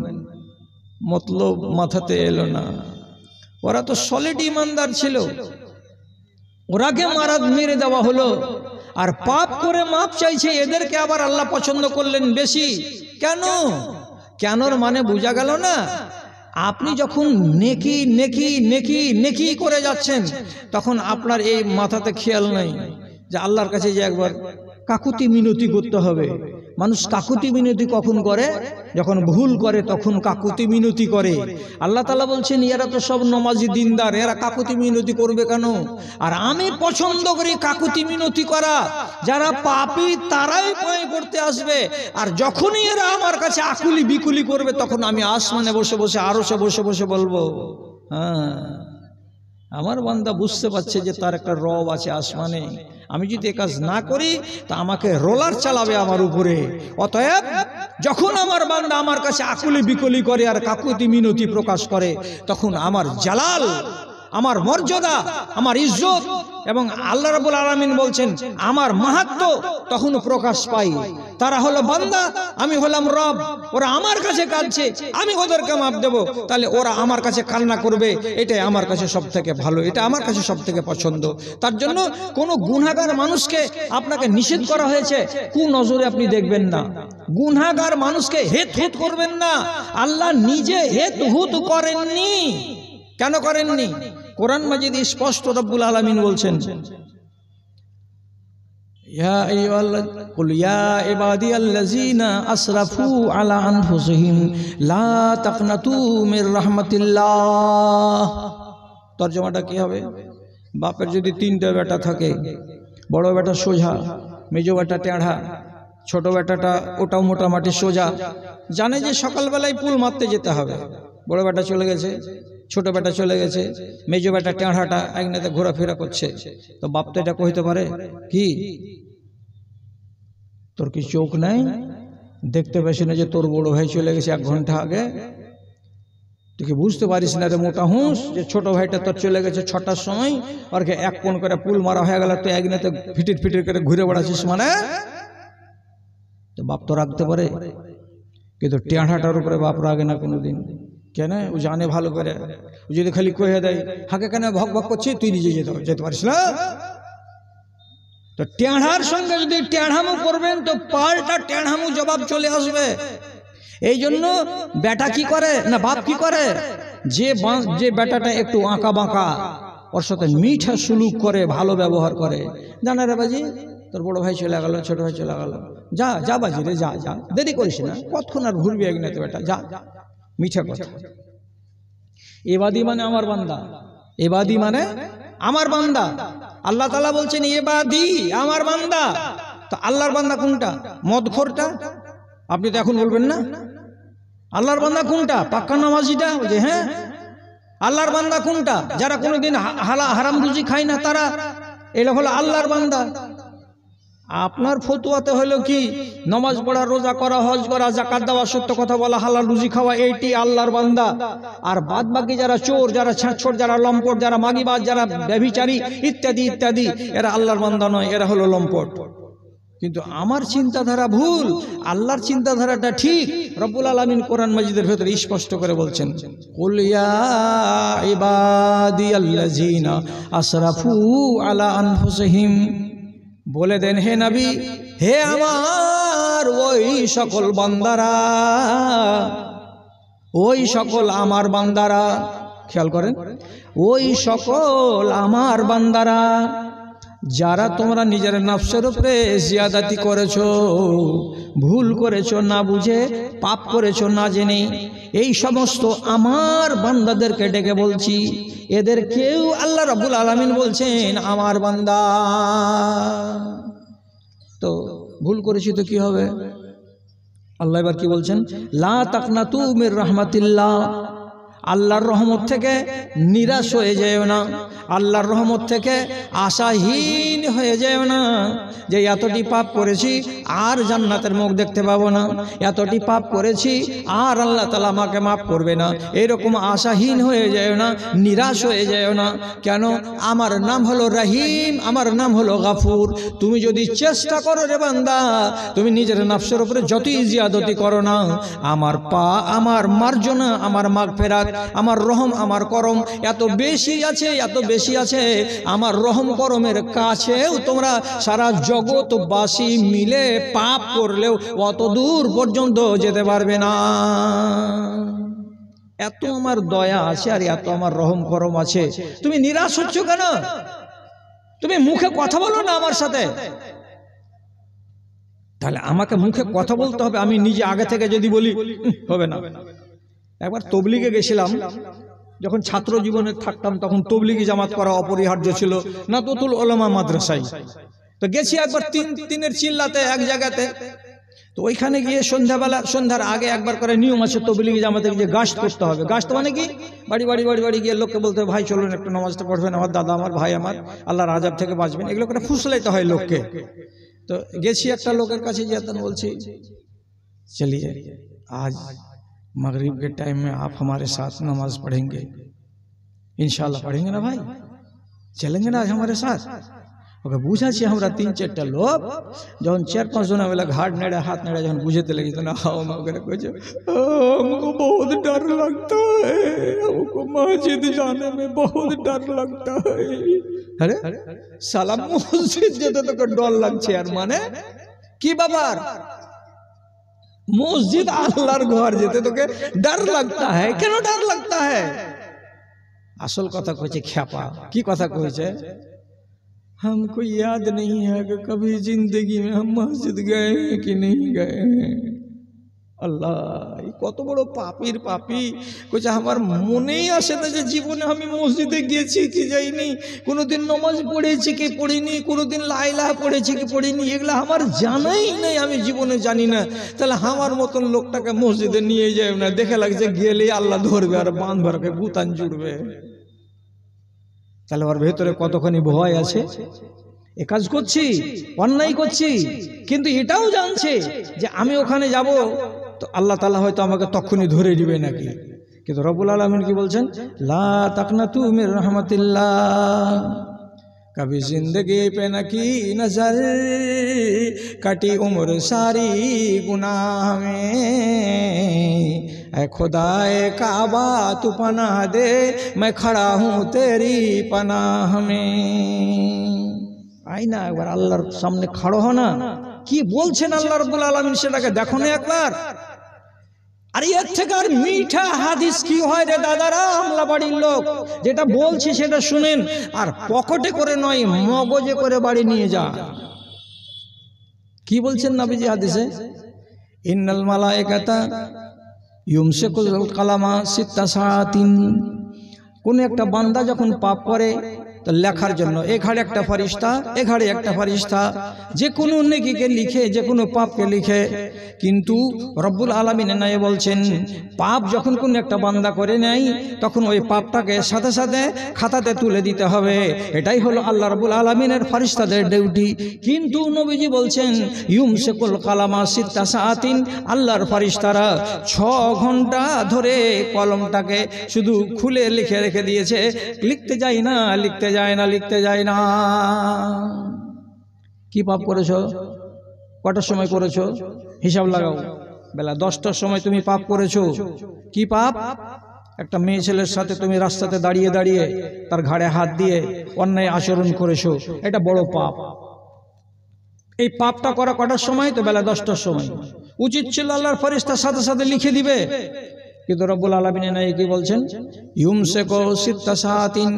মতলব মাথাতে এলো না। ওরা তো সলিড ইমানদার ছিল, ওরাকে মেরে দেওয়া হলো, আর পাপ করে মাপ চাইছে, এদেরকে আবার আল্লাহ পছন্দ করলেন বেশি। কেন? কেনর মানে বোঝা গেল না। আপনি যখন নেকি নেকি নেকি নেকি করে যাচ্ছেন, তখন আপনার এই মাথাতে খেয়াল নাই যে আল্লাহর কাছে যে একবার কাকুতি মিনতি করতে হবে। মানুষ কাকুতি মিনতি কখন করে? যখন ভুল করে তখন কাকুতি মিনতি করে। আল্লাহ তাআলা বলছেন এরা তো সব নমাজি দিনদার, এরা কাকুতি মিনতি করবে কেন? আর আমি পছন্দ করি কাকুতি মিনতি করা। যারা পাপী তারাই পায় করতে আসবে, আর যখনই এরা আমার কাছে আকুলি বিকুলি করবে, তখন আমি আসমানে বসে বসে আরশে বসে বসে বলবো, হ্যাঁ আমার বান্দা বুঝতে পারছে যে তার একটা রব আছে আসমানে, আমি যদি এ কাজ না করি তা আমাকে রোলার চালাবে আমার উপরে। অতএব যখন আমার বান্দা আমার কাছে আকুলি বিকুলি করে আর কাকুতি মিনতি প্রকাশ করে, তখন আমার জালাল, আমার মর্যাদা, আমার ইজ্জত এবং আল্লাহ রাব্বুল আলামিন বলছেন আমার মাহাত্ম্য তখন প্রকাশ পাই। তারা হলো বান্দা, আমি হলাম রব। ওরা আমার কাছে কাঁদছে, আমি ওদেরকে মাপ দেব, তাহলে ওরা আমার কাছে কান্না করবে। এটাই আমার কাছে সব থেকে ভালো, এটা আমার কাছে সব থেকে পছন্দ। তার জন্য কোনো গুনাহগার মানুষকে আপনাকে নিষেধ করা হয়েছে, কুনজরে আপনি দেখবেন না। গুনাহগার মানুষকে হেতহুত করবেন না। আল্লাহ নিজে হেতহুত করেননি। কেন করেননি? কোরআন মাজিদ স্পষ্ট রব্বুল আলামিন বলছেন, ইয়া আইয়ুহাল্লাযীনা কুল ইয়া ইবাদিয়াল্লাযীনা আসরাফু আলা আনফুসিহিম লা তাকনাতু মির রাহমাতিল্লাহ। তরজমাটা কি হবে? বাপের যদি তিনটা বেটা থাকে, বড় বেটা সোজা, মেজো বেটা টেঁড়া, ছোট বেটাটা ওটাও মোটামুটি সোজা, জানে যে সকালবেলায় পুল মারতে যেতে হবে। বড় বেটা চলে গেছে, ছোট বেটা চলে গেছে, মেজো বেটা টেঁড়াটা একনাতে ঘোরাফেরা করছে, তো বাপ তো এটা কইতে পারে কি, তোর কি চোখ নাই? দেখতে পাইস না যে তোর বড় ভাই চলে গেছে 1 ঘন্টা আগে? তুই কি বুঝতে পারিস না রে মোটা হুঁস যে ছোট ভাইটা তোর চলে গেছে 6টার সময়, আর কে 1 কোণ করে পুল মারা হয়ে গেল, তুই একনাতে ফিটির ফিটির করে ঘুরে বেড়াচ্ছিস? মানে তো বাপ তো রাখতে পারে, কিন্তু টেঁড়াটার উপরে বাপ রাগে না কোনোদিন। কেন? ও জানে ভালো করে। ও যদি খালি কয়ে দেয় হাকে কেন ভক ভক করছে, তুই নিজে যেতে পারিস না। তো টেঁড়ার সঙ্গে যদি টেঁড়ামো করবেন তো পাল্টা টেঁড়ামো জবাব চলে আসবে। এই জন্য বেটা কি করে না, বাপ কি করে, যে বেটাটা একটু আঁকা বাঁকা, ওর সাথে মিঠা সুলুক করে, ভালো ব্যবহার করে, জানা রে বাজি তোর বড় ভাই চলে গেল, ছোট ভাই চলে গেল, যা যা বাজি রে, যা যা, দেরি করিস না, কতক্ষণ আর ঘুরবি একনাতে বেটা, যা, মিঠা কথা। এবাদি মানে আমার বান্দা, এবাদি মানে আমার বান্দা। আল্লাহ তাআলা বলছেন এবাদি আমার বান্দা। তো আল্লাহর বান্দা কোনটা? মদখোরটা? আপনি তো এখন বলবেন না। আল্লাহর বান্দা কোনটা? পাক্কা নামাজিটা। যে হ্যাঁ, আল্লাহর বান্দা কোনটা? যারা কোনোদিন হারাম রুজি খায় না, তারা, এটা হলো আল্লাহর বান্দা। আপনার ফতুয়াতে হলো কি, নামাজ পড়া, রোজা করা, হজ করা, যাকাত দেওয়া, সত্য কথা বলা, হালাল রুজি খাওয়া, এইটি আল্লাহর বান্দা। আর বাদ বাকি যারা চোর, যারা ছাঁচছর, যারা লম্পট, যারা মাগিবাজ, যারা ব্যভিচারী ইত্যাদি ইত্যাদি, এরা আল্লাহর বান্দা নয়, এরা হলো লম্পট। কিন্তু আমার চিন্তাধারা ভুল, আল্লাহর চিন্তাধারাটা ঠিক। রব্বুল আলামিন কোরআন মাজিদের ভেতরে স্পষ্ট করে বলছেন, কুল ইয়া ইবাদিয়াল্লাযীনা আসরাফু আলা আনফুসিহিম, বলে দেন হে নবী, হে আমার ওই সকল বান্দারা, ওই সকল আমার বান্দারা, খেয়াল করেন, ওই সকল আমার বান্দারা যারা তোমরা নিজের নফসের উপরে জিয়াদাতি করেছো, ভুল করেছো, না বুঝে পাপ করেছো না জেনে, এই সমস্ত আমার বান্দাদেরকে ডেকে বলছি, এদের কেউ আল্লাহ রাব্বুল আলামিন বলছেন আমার বান্দা। তো ভুল করেছি তো কি হবে? আল্লাহ এবার কি বলছেন, লা তাকনাতু মির রাহমাতিল্লাহ, আল্লাহর রহমত থেকে নিরাশ হয়ে যেও না, আল্লাহর রহমত থেকে আশাহীন হয়ে যেও না, যে এতটি পাপ করেছি আর জান্নাতের মুখ দেখতে পাবো না, এতটি পাপ করেছি আর আল্লাহ তাআলা আমাকে মাফ করবে না, এরকম আশাহীন হয়ে যেও না, নিরাশ হয়ে যেও না। কেন? আমার নাম হলো রহিম, আমার নাম হলো গাফুর। তুমি যদি চেষ্টা করো রে বান্দা, তুমি নিজের নফসের উপরে যতই জিয়াদতি করো না, আমার মার্জনা, আমার মাগফিরাত, আমার রহম আমার করম এত বেশি আছে, এত বেশি আছে, আমার রহম করমের কাছেও তোমরা সারা জগৎবাসী মিলে পাপ করলেও অত দূর পর্যন্ত যেতে পারবে না। এত আমার দয়া আছে আর এত আমার রহম করম আছে। তুমি নিরাশ হচ্ছ কেন? তুমি মুখে কথা বলো না আমার সাথে। তাহলে আমাকে মুখে কথা বলতে হবে, আমি নিজে আগে থেকে যদি বলি হবে না। একবার তবলিগে গেছিলাম, যখন ছাত্র জীবনে থাকতাম তখন তবলিগি জামাত করা অপরিহার্য ছিল, নাতুতুল উলামা মাদ্রাসায়। তো গেছি একবার তিনের চিল্লাতে এক জায়গাতে। তো ওইখানে গিয়ে সন্ধ্যাবেলা, সন্ধ্যার আগে একবার করে নিয়ম আছে তবলিগি জামাতে যে গাশত করতে হবে। গাশত মানে কি? বাড়ি বাড়ি বাড়ি বাড়ি গিয়ে লোককে বলতে হবে ভাই চলুন একটু নামাজটা পড়বেন, আমার দাদা আমার ভাই আমার আল্লাহর আযাব থেকে বাঁচবেন, এগুলো করে ফুসলাইতে হয় লোককে। তো গেছি একটা লোকের কাছে গিয়ে বলছি चलिए आज मगरिब के टाइम में आप हमारे साथ नमाज पढ़ेंगे, इंशाल्लाह पढ़ेंगे ना भाई, चलेंगे ना आज हमारे साथ। ओके बुझाছি আমরা 3-4টা লোক, যখন 4-5 জন वाला घाट नेड़े हाथ नेड़े যখন बुझते लगी तो ना हाओ मैं ओके कुछ हमको बहुत डर लगता है, हमको मस्जिद जाने में बहुत डर लगता है। अरे साला मस्जिद যেতে তোকে ডর লাগছে আর মানে কি ব্যাপার? मस्जिद আল্লাহর ঘর যেতে তোকে डर लगता है, কেন डर लगता है? আসল কথা কইছে খ্যাপা। কি কথা কইছে? हमको याद नहीं है कि कभी जिंदगी में हम मस्जिद गए हैं कि नहीं गए हैं। अल्लाह কত বড় পাপীর পাপী। কইছে আমার মনেই আসে না যে জীবনে আমি মসজিদে গেছি কি যাইনি, কোনোদিন নামাজ পড়েছি কি পড়িনি, কোনোদিন লা ইলাহা পড়েছি কি পড়িনি, এগুলা আমার জানাই নাই, আমি জীবনে জানি না। তাহলে আমার মতন লোকটাকে মসজিদে নিয়ে যায় না, দেখে লাগছে গেলে আল্লাহ ধরবে আর বাঁধ ভরকে গুতান জুড়বে। তাহলে ওর ভেতরে কতখানি ভয় আছে। এ কাজ করছি, অন্যায় করছি, কিন্তু এটাও জানছে যে আমি ওখানে যাব তো আল্লাহ তাআলা হয়তো আমাকে তখনই ধরে দিবে নাকি। কিন্তু রব্বুল আলামিন কি বলছেন? লা তাকনাতু মির রাহমাতিল্লাহ, कभी जिंदगी पे न की नजर, कटी उम्र सारी गुनाह में, ऐ खुदाए काबा तू पनाह दे, मैं खड़ा हूँ तेरी पनाह में। आई ना एक बार अल्लाहर सामने खड़ो हो ना, কি বলছেন আল্লাহ রাব্বুল আলামিন সেটাকে দেখো না একবার। আর এর থেকে আর মিঠা হাদিস কি হয় রে দাদারা, আমলা বাড়ির লোক, যেটা বলছি সেটা শুনেন আর পকেটে করে নয় মগজে করে বাড়ি নিয়ে যান। কি বলছেন নবীজি হাদিসে? ইন্নাল মালায়েকাতা ইউমসিকুল কালামা সিত্তা সাআতিন। কোন একটা বান্দা যখন পাপ করে তো লেখার জন্য এ ঘাড়ে একটা ফেরেশতা, এ ঘাড়ে একটা ফেরেশতা, যে কোনো নেকিকে লিখে, যে কোনো পাপকে লিখে। কিন্তু রব্বুল আলামিন নাই বলছেন পাপ যখন কোন একটা বান্দা করে নেয় তখন ওই পাপটাকে সাথে সাথে খাতাতে তুলে দিতে হবে। এটাই হলো আল্লাহ রাব্বুল আলামিনের ফেরেশতাদের ডিউটি। কিন্তু নবীজি বলছেন ইউমসিকুল কালামা সিত্তা সাআতিন, আল্লাহর ফেরেশতারা 6 ঘন্টা ধরে কলমটাকে শুধু খুলে লিখে রেখে দিয়েছে, লিখতে যায় না, লিখতে যায় না, লিখতে যায় না। কি পাপ করেছো? কটার সময় করেছো? হিসাব লাগাও। বেলা 10টার সময় তুমি পাপ করেছো। কি পাপ? একটা মেয়ে ছেলের সাথে তুমি রাস্তাতে দাঁড়িয়ে দাঁড়িয়ে তার ঘাড়ে হাত দিয়ে অন্যায় আচরণ করেছো, এটা বড় পাপ। এই পাপটা করা কটার সময়? তো বেলা 10টার সময়। উচিত ছিল আল্লাহর ফেরেশতার সাথে সাথে লিখে দিবে, কিন্তু রব্বুল আলামিন নাই কি বলছেন? ইউমসিকু সিত্তা সাআতিন,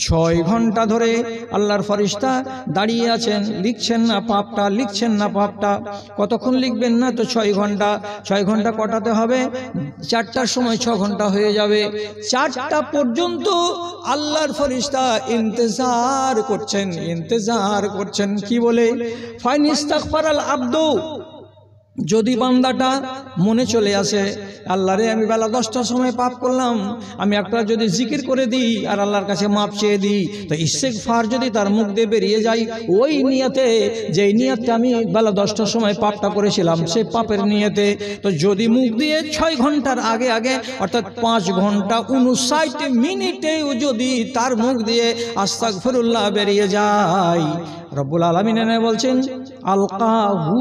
6 ঘন্টা ধরে আল্লাহর ফেরেশতা দাঁড়িয়ে আছেন, লিখছেন না পাপটা, লিখছেন না পাপটা। কতক্ষণ লিখবেন না? তো 6 ঘন্টা। 6 ঘন্টা কটাতে হবে? 4টার সময় 6 ঘন্টা হয়ে যাবে। 4টা পর্যন্ত আল্লাহর ফেরেশতা ইন্তজার করছেন, ইন্তজার করছেন। কি বলে? ফাইনিস্তাগফারাল আবদু, যদি বান্দাটা মনে চলে আসে আল্লাহরে আমি বেলা 10টার সময় পাপ করলাম, আমি একটা যদি জিকির করে দিই আর আল্লাহর কাছে মাপ চেয়ে দিই, তো ইস্তেগফার যদি তার মুখ দিয়ে বেরিয়ে যায় ওই নিয়তে, যেই নিয়তে আমি বেলা 10টার সময় পাপটা করেছিলাম সেই পাপের নিয়তে, তো যদি মুখ দিয়ে 6 ঘন্টার আগে আগে অর্থাৎ 5 ঘন্টা 59 মিনিটেও যদি তার মুখ দিয়ে আস্তাগফিরুল্লাহ বেরিয়ে যায়, রব্বুল আলামিন এনে বলছেন আলকাহু,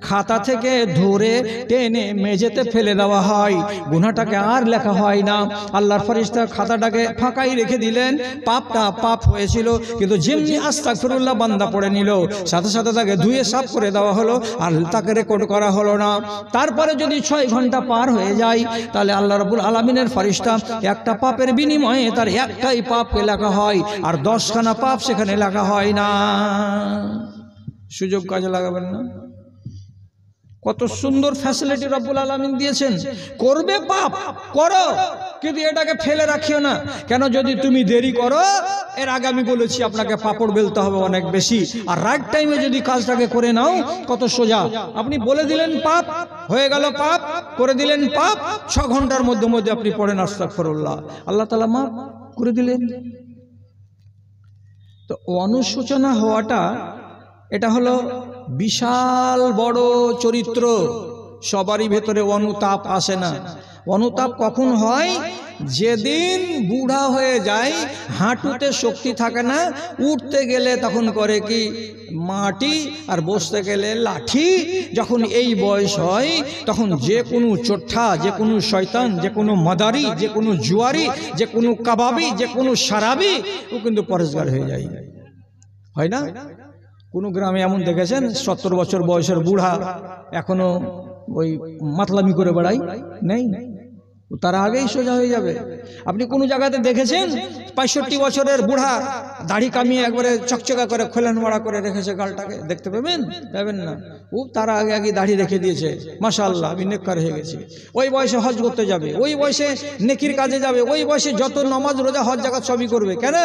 খাতা থেকে ধরে টেনে মেঝেতে ফেলে দেওয়া হয়, গুনাহটাকে আর লেখা হয় না। আল্লাহর ফেরেশতা খাতাটাকে ফাঁকাই রেখে দিলেন, পাপটা পাপ হয়েছিল কিন্তু যেমনি আস্তাগফিরুল্লাহ বান্দা পড়ে নিল, সাথে সাথে তাকে ধুয়ে সাফ করে দেওয়া হলো, আর তাকে রেকর্ড করা হলো না। তারপরে যদি 6 ঘন্টা পার হয়ে যায় তাহলে আল্লাহ রাব্বুল আলামিনের ফেরেশতা একটা পাপের বিনিময়ে তার একটাই পাপকে লেখা হয়, আর 10খানা পাপ সেখানে লেখা হয় না। সুযোগ কাজে লাগাবেন না? কত সুন্দর ফ্যাসিলিটি রব্বুল আলামিন দিয়েছেন। করবে পাপ করো, কিন্তু এটাকে ফেলে রাখিও না। কেন? যদি তুমি দেরি করো, এর আগে আমি বলেছি আপনাকে পাপড় বেলতে হবে অনেক বেশি, আর রাইট টাইমে যদি কাজটাকে করে নাও কত সোজা। আপনি বলে দিলেন পাপ হয়ে গেল, পাপ করে দিলেন পাপ, 6 ঘন্টার মধ্যে মধ্যে আপনি পড়েন আস্তাগফিরুল্লাহ, আল্লাহ তাআলা মাফ করে দিলেন। তো অনুশোচনা হওয়াটা এটা হলো বিশাল বড় চরিত্র। সবারই ভেতরে অনুতাপ আসে না। অনুতাপ কখন হয়? যেদিন বুড়া হয়ে যায়, হাঁটুতে শক্তি থাকে না, উঠতে গেলে তখন করে কি মাটি, আর বসতে গেলে লাঠি। যখন এই বয়স হয় তখন যে কোনো চোট্টা, যে কোনো শয়তান, যে কোনো মাদারি, যে কোনো জুয়ারি, যে কোনো কাবাবি, যে কোনো সারাবি, ও কিন্তু পরেশগার হয়ে যায়, হয় না? কোন গ্রামে এমন দেখেছেন 70 বছর বয়সের বুড়া এখনো ওই মাতলামি করে বেড়াই? নেই, তারা আগেই সোজা হয়ে যাবে। আপনি কোন জায়গাতে দেখেছেন 65 বছরের বুড়া দাড়ি কামিয়ে একবারে চকচকা করে খোলেন মারা করে রেখেছে গালটাকে? দেখতে পাবেন? পাবেন না। ও তারা আগে আগে দাড়ি রেখে দিয়েছে, মাশাআল্লাহ আমি নেককার হয়ে গেছি। ওই বয়সে হজ করতে যাবে, ওই বয়সে নেকির কাজে যাবে, ওই বয়সে যত নামাজ রোজা হজ জাকাত সবই করবে। কেন?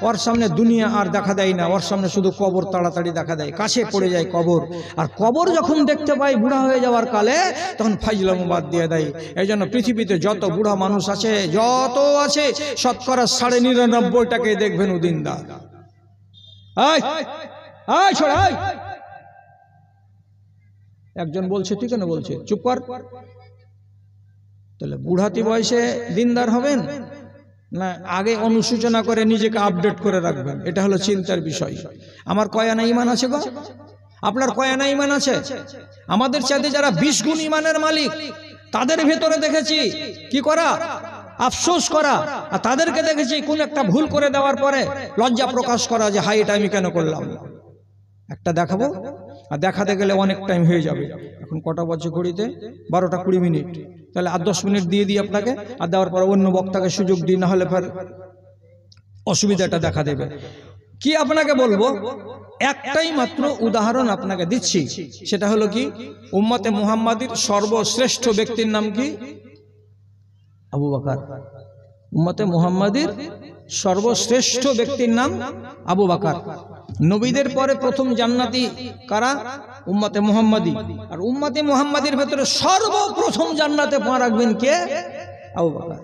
ওর সামনে দুনিয়া আর দেখা দেয় না, ওর সামনে শুধু কবর তাড়াতাড়ি দেখা দেয়, কাছে পড়ে যায় কবর। আর কবর যখন দেখতে পায় বুড়া হয়ে যাওয়ার কালে, তখন ফাইজলাম বাদ দিয়ে দেয়। এই জন্য পৃথিবীতে যত বুড়া মানুষ আছে, যত আছে, শতকরা 99.5টাকে দেখবেন উদিনদার। একজন বলছে ঠিক না, বলছে চুপ কর। তাহলে বুড়াতি বয়সে দিনদার হবেন না আগে অনুশোচনা করে নিজেকে আপডেট করে রাখবেন? এটা হলো চিন্তার বিষয়। আমার কয়ানা ঈমান আছে গো? আপনার কয়ানা ঈমান আছে? আমাদের চাইতে যারা 20 গুণ ঈমানের মালিক, তাদের ভেতরে দেখেছি কি করা, আফসোস করা। আর তাদেরকে দেখেছি কোন একটা ভুল করে দেওয়ার পরে লজ্জা প্রকাশ করা, যে হাই এটা আমি কেন করলাম। একটা দেখাবো, আর দেখাতে গেলে অনেক টাইম হয়ে যাবে। এখন কটা বাজে ঘড়িতে? 12টা 20 মিনিট। তাহলে আর 10 মিনিট দিয়ে দিই আপনাকে, আর দেওয়ার পরে অন্য বক্তাকে সুযোগ দিই, না হলে ফের অসুবিধাটা দেখা দেবে। কি আপনাকে বলবো, একটাই মাত্র উদাহরণ আপনাকে দিচ্ছি। সেটা হলো কি, উম্মতে মুহাম্মাদীর সর্বশ্রেষ্ঠ ব্যক্তির নাম কি? আবু বকর। উম্মতে মুহাম্মাদীর সর্বশ্রেষ্ঠ ব্যক্তির নাম আবু বকর। নবীদের পরে প্রথম জান্নাতি কারা? উম্মতে মুহাম্মাদী। আর উম্মতে মুহাম্মাদীর ভেতরে সর্বপ্রথম জান্নাতে পা রাখবেন কে? আবু বকর।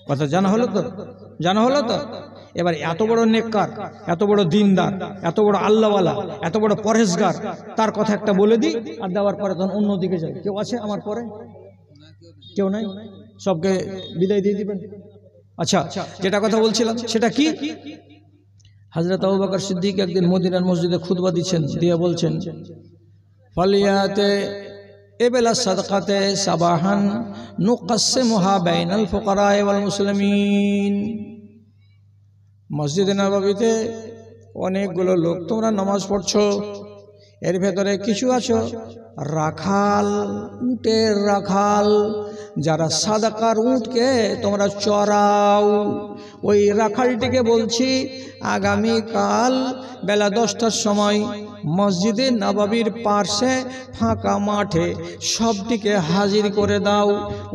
কথা জানা হলো তো? জানা হলো তো? এবার এত বড় নেককার, এত বড় দিনদার, এত বড় আল্লাহওয়ালা, এত বড় পরহেজগার, তার কথা একটা বলে দিই, আর দেওয়ার পরে তখন অন্যদিকে যাই। কেউ আছে আমার পরে? কেউ নাই? সবকে বিদায় দিয়ে দিবেন? আচ্ছা, যেটা কথা বলছিলাম সেটা কি, হযরত আবু বকর সিদ্দিক একদিন মদিনার মসজিদে খুতবা দিচ্ছেন, দিয়ে বলছেন ফালিয়াতে এবেলা সাদকাতে সাবাহান নুকাসসিমুহা বাইনাল ফুকারা ওয়াল মুসলিমিন। মসজিদে নববীতে অনেকগুলো লোক তোমরা নামাজ পড়ছো, এর ভেতরে কিছু আছো রাখাল, উটের রাখাল, যারা সাদাকার উটকে তোমরা চড়াও। ওই রাখালটিকে বলছি আগামীকাল বেলা 10টার সময় মসজিদে নববীর পাশে ফাঁকা মাঠে সবটিকে হাজির করে দাও।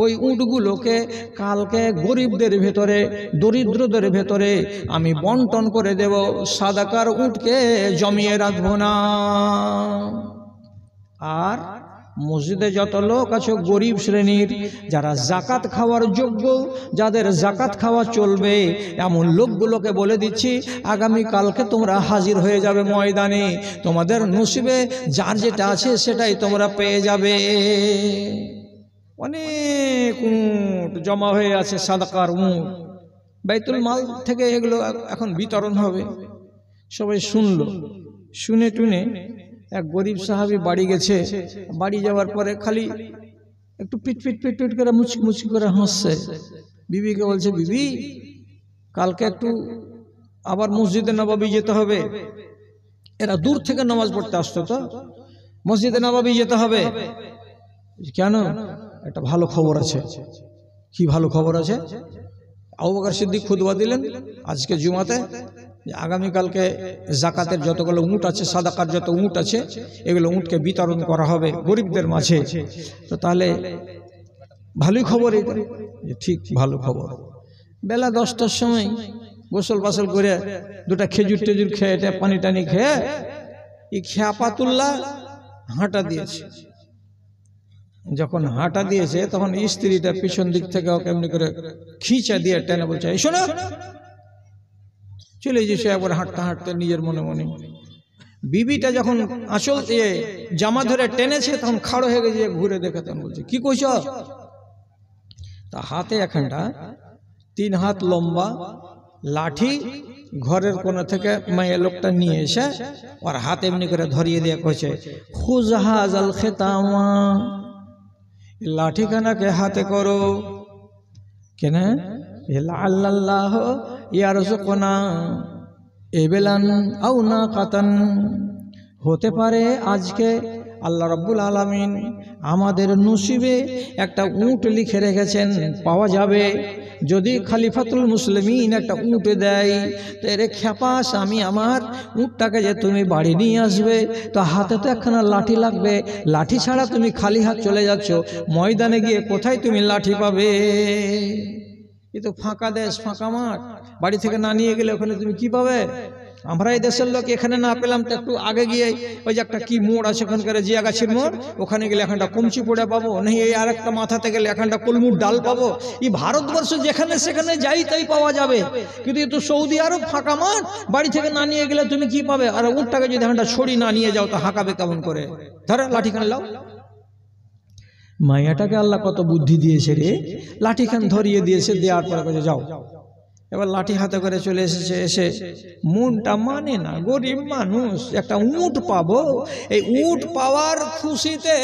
ওই উটগুলোকে কালকে গরিবদের ভেতরে, দরিদ্রদের ভেতরে আমি বন্টন করে দেব, সাদাকার উটকে জমিয়ে রাখবো না। আর মসজিদে যত লোক আছে গরিব শ্রেণীর, যারা জাকাত খাওয়ার যোগ্য, যাদের জাকাত খাওয়া চলবে, এমন লোকগুলোকে বলে দিচ্ছি আগামী কালকে তোমরা হাজির হয়ে যাবে ময়দানে, তোমাদের নসিবে যার যেটা আছে সেটাই তোমরা পেয়ে যাবে। অনেক উট জমা হয়ে আছে, সাদাকার উট, বাইতুল মাল থেকে এগুলো এখন বিতরণ হবে। সবাই শুনলো, শুনে টুনে এক গরিব সাহাবী বাড়ি গেছে, বাড়ি যাওয়ার পরে খালি একটু পিট পিট পিট পিট করে মুচকি মুচকি করে হাসছে। বিবিকে বলছে, বিবি কালকে একটু আবার মসজিদে নববী যেতে হবে। এরা দূর থেকে নামাজ পড়তে আসতো, তো মসজিদে নববী যেতে হবে। কেন? একটা ভালো খবর আছে। কি ভালো খবর আছে? আবু বকর সিদ্দিক খুতবা দিলেন আজকে জুমাতে, আগামীকালকে জাকাতের যতগুলো উট আছে, সাদাকার যত উট আছে, এগুলো উটকে বিতরণ করা হবে গরিবদের মাঝে। তো তাহলে ভালোই খবর এটা। ঠিক ভালো খবর। বেলা 10টার সময় গোসল বাসল করে দুটা খেজুর টেজুর খেয়ে পানি টানি খেয়ে এই খেয়াপাতুল্লাহ হাঁটা দিয়েছে। যখন হাঁটা দিয়েছে তখন স্ত্রীটা পিছন দিক থেকে ওকে এমনি করে খিঁচা দিয়ে টেনে বলছে, এই শোনো। চলে যেছে একবার হাঁটতে হাঁটতে নিজের মনে মনে। বিবিটা যখন আঁচল জামা ধরে টেনেছে তখন খাড়ো হয়ে গেছে, ঘুরে দেখে তখন বলছে, কি কইছ? তা হাতে এখানটা 3 হাত লম্বা লাঠি ঘরের কোণা থেকে মায়ের লোকটা নিয়ে এসে ওর হাতে এমনি করে ধরিয়ে দিয়ে কইছে, খুজহাজাল খেতামা, লাঠিখানাকে হাতে করো। কেন? আল্লাহ ইয়ারযুকুনা এবেলান আও না কাতান, হতে পারে আজকে আল্লাহ রাব্বুল আলামিন আমাদের নসিবে একটা উট লিখে রেখেছেন, পাওয়া যাবে। যদি খলিফাতুল মুসলিমিন একটা উট দেয়, তো এর খেপাস আমি আমার উটটাকে যে তুমি বাড়ি নিয়ে আসবে, তো হাতে তো একখানা লাঠি লাগবে। লাঠি ছাড়া তুমি খালি হাত চলে যাচ্ছ, ময়দানে গিয়ে কোথায় তুমি লাঠি পাবে? এ তো ফাঁকা দেশ, ফাঁকা মাঠ। বাড়ি থেকে না নিয়ে গেলে ওখানে তুমি কি পাবে? আমরা এই দেশের লোক এখানে না পেলাম তো একটু আগে গিয়ে ওই যে একটা কি মোড় আছে ওখানকার জিয়াগাছির মোড়, ওখানে গেলে এখানটা কমচি পড়ে পাবো, নেই এই আর একটা মাথাতে গেলে এখানটা কলমুর ডাল পাবো। এই ভারতবর্ষ যেখানে সেখানে যাই তাই পাওয়া যাবে, কিন্তু এ তো সৌদি আরব ফাঁকা মাঠ। বাড়ি থেকে না নিয়ে গেলে তুমি কি পাবে? আর উটটাকে যদি এখানটা ছড়ি না নিয়ে যাও তো হাঁকাবে কেমন করে? ধরো লাঠিখান লাও। মাইয়াটাকে আল্লাহ কত বুদ্ধি দিয়েছে রে, লাঠিখান ধরিয়ে দিয়েছে, দেওয়ার পরে কাছে যাও। এবার লাঠি হাতে করে চলে এসেছে। এসে মনটা মানে না, গরিব মানুষ, একটা উট পাবো। এই উট পাওয়ার খুশিতে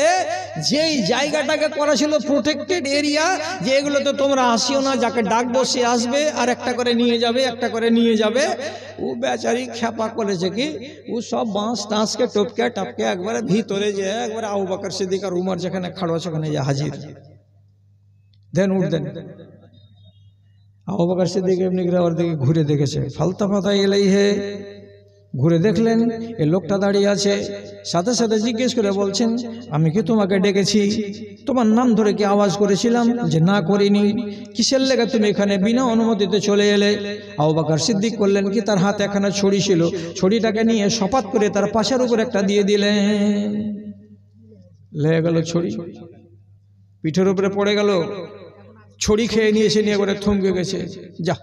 যেই জায়গাটাকে করা ছিল প্রোটেক্টেড এরিয়া, যে এগুলোতে তোমরা আসিও না, যাকে ডাকবো সে আসবে আর একটা করে নিয়ে যাবে, একটা করে নিয়ে যাবে। ও বেচারি খেপা করেছে কি, ও সব বাঁশ টাঁসকে টপকে টাপকে একবারে ভিতরে যে একবারে আবু বকর সিদ্দিক আর উমর যেখানে খাড়ো সেখানে যে হাজির। দেন উঠ দেন। আবু বকর সিদ্দিক এমনি করে ওর দিকে ঘুরে দেখেছে, ফালতাফাতা ইলাইহি, ঘুরে দেখলেন এই লোকটা দাঁড়িয়ে আছে। সাথে সাথে জিজ্ঞেস করে বলছেন, আমি কি তোমাকে ডেকেছি? তোমার নাম ধরে কি আওয়াজ করেছিলাম? যে না করিনি। কিসের লেগে তুমি এখানে বিনা অনুমতিতে চলে এলে? আবু বকর সিদ্দিক করলেন কি, তার হাতে একখানা ছড়ি ছিল, ছড়িটাকে নিয়ে সপাত করে তার পাশের উপর একটা দিয়ে দিলেন। লেগে গেল ছড়ি, পিঠের উপরে পড়ে গেল। ছড়ি খেয়ে নিয়েছে, নিয়ে করে থমকে গেছে। যা,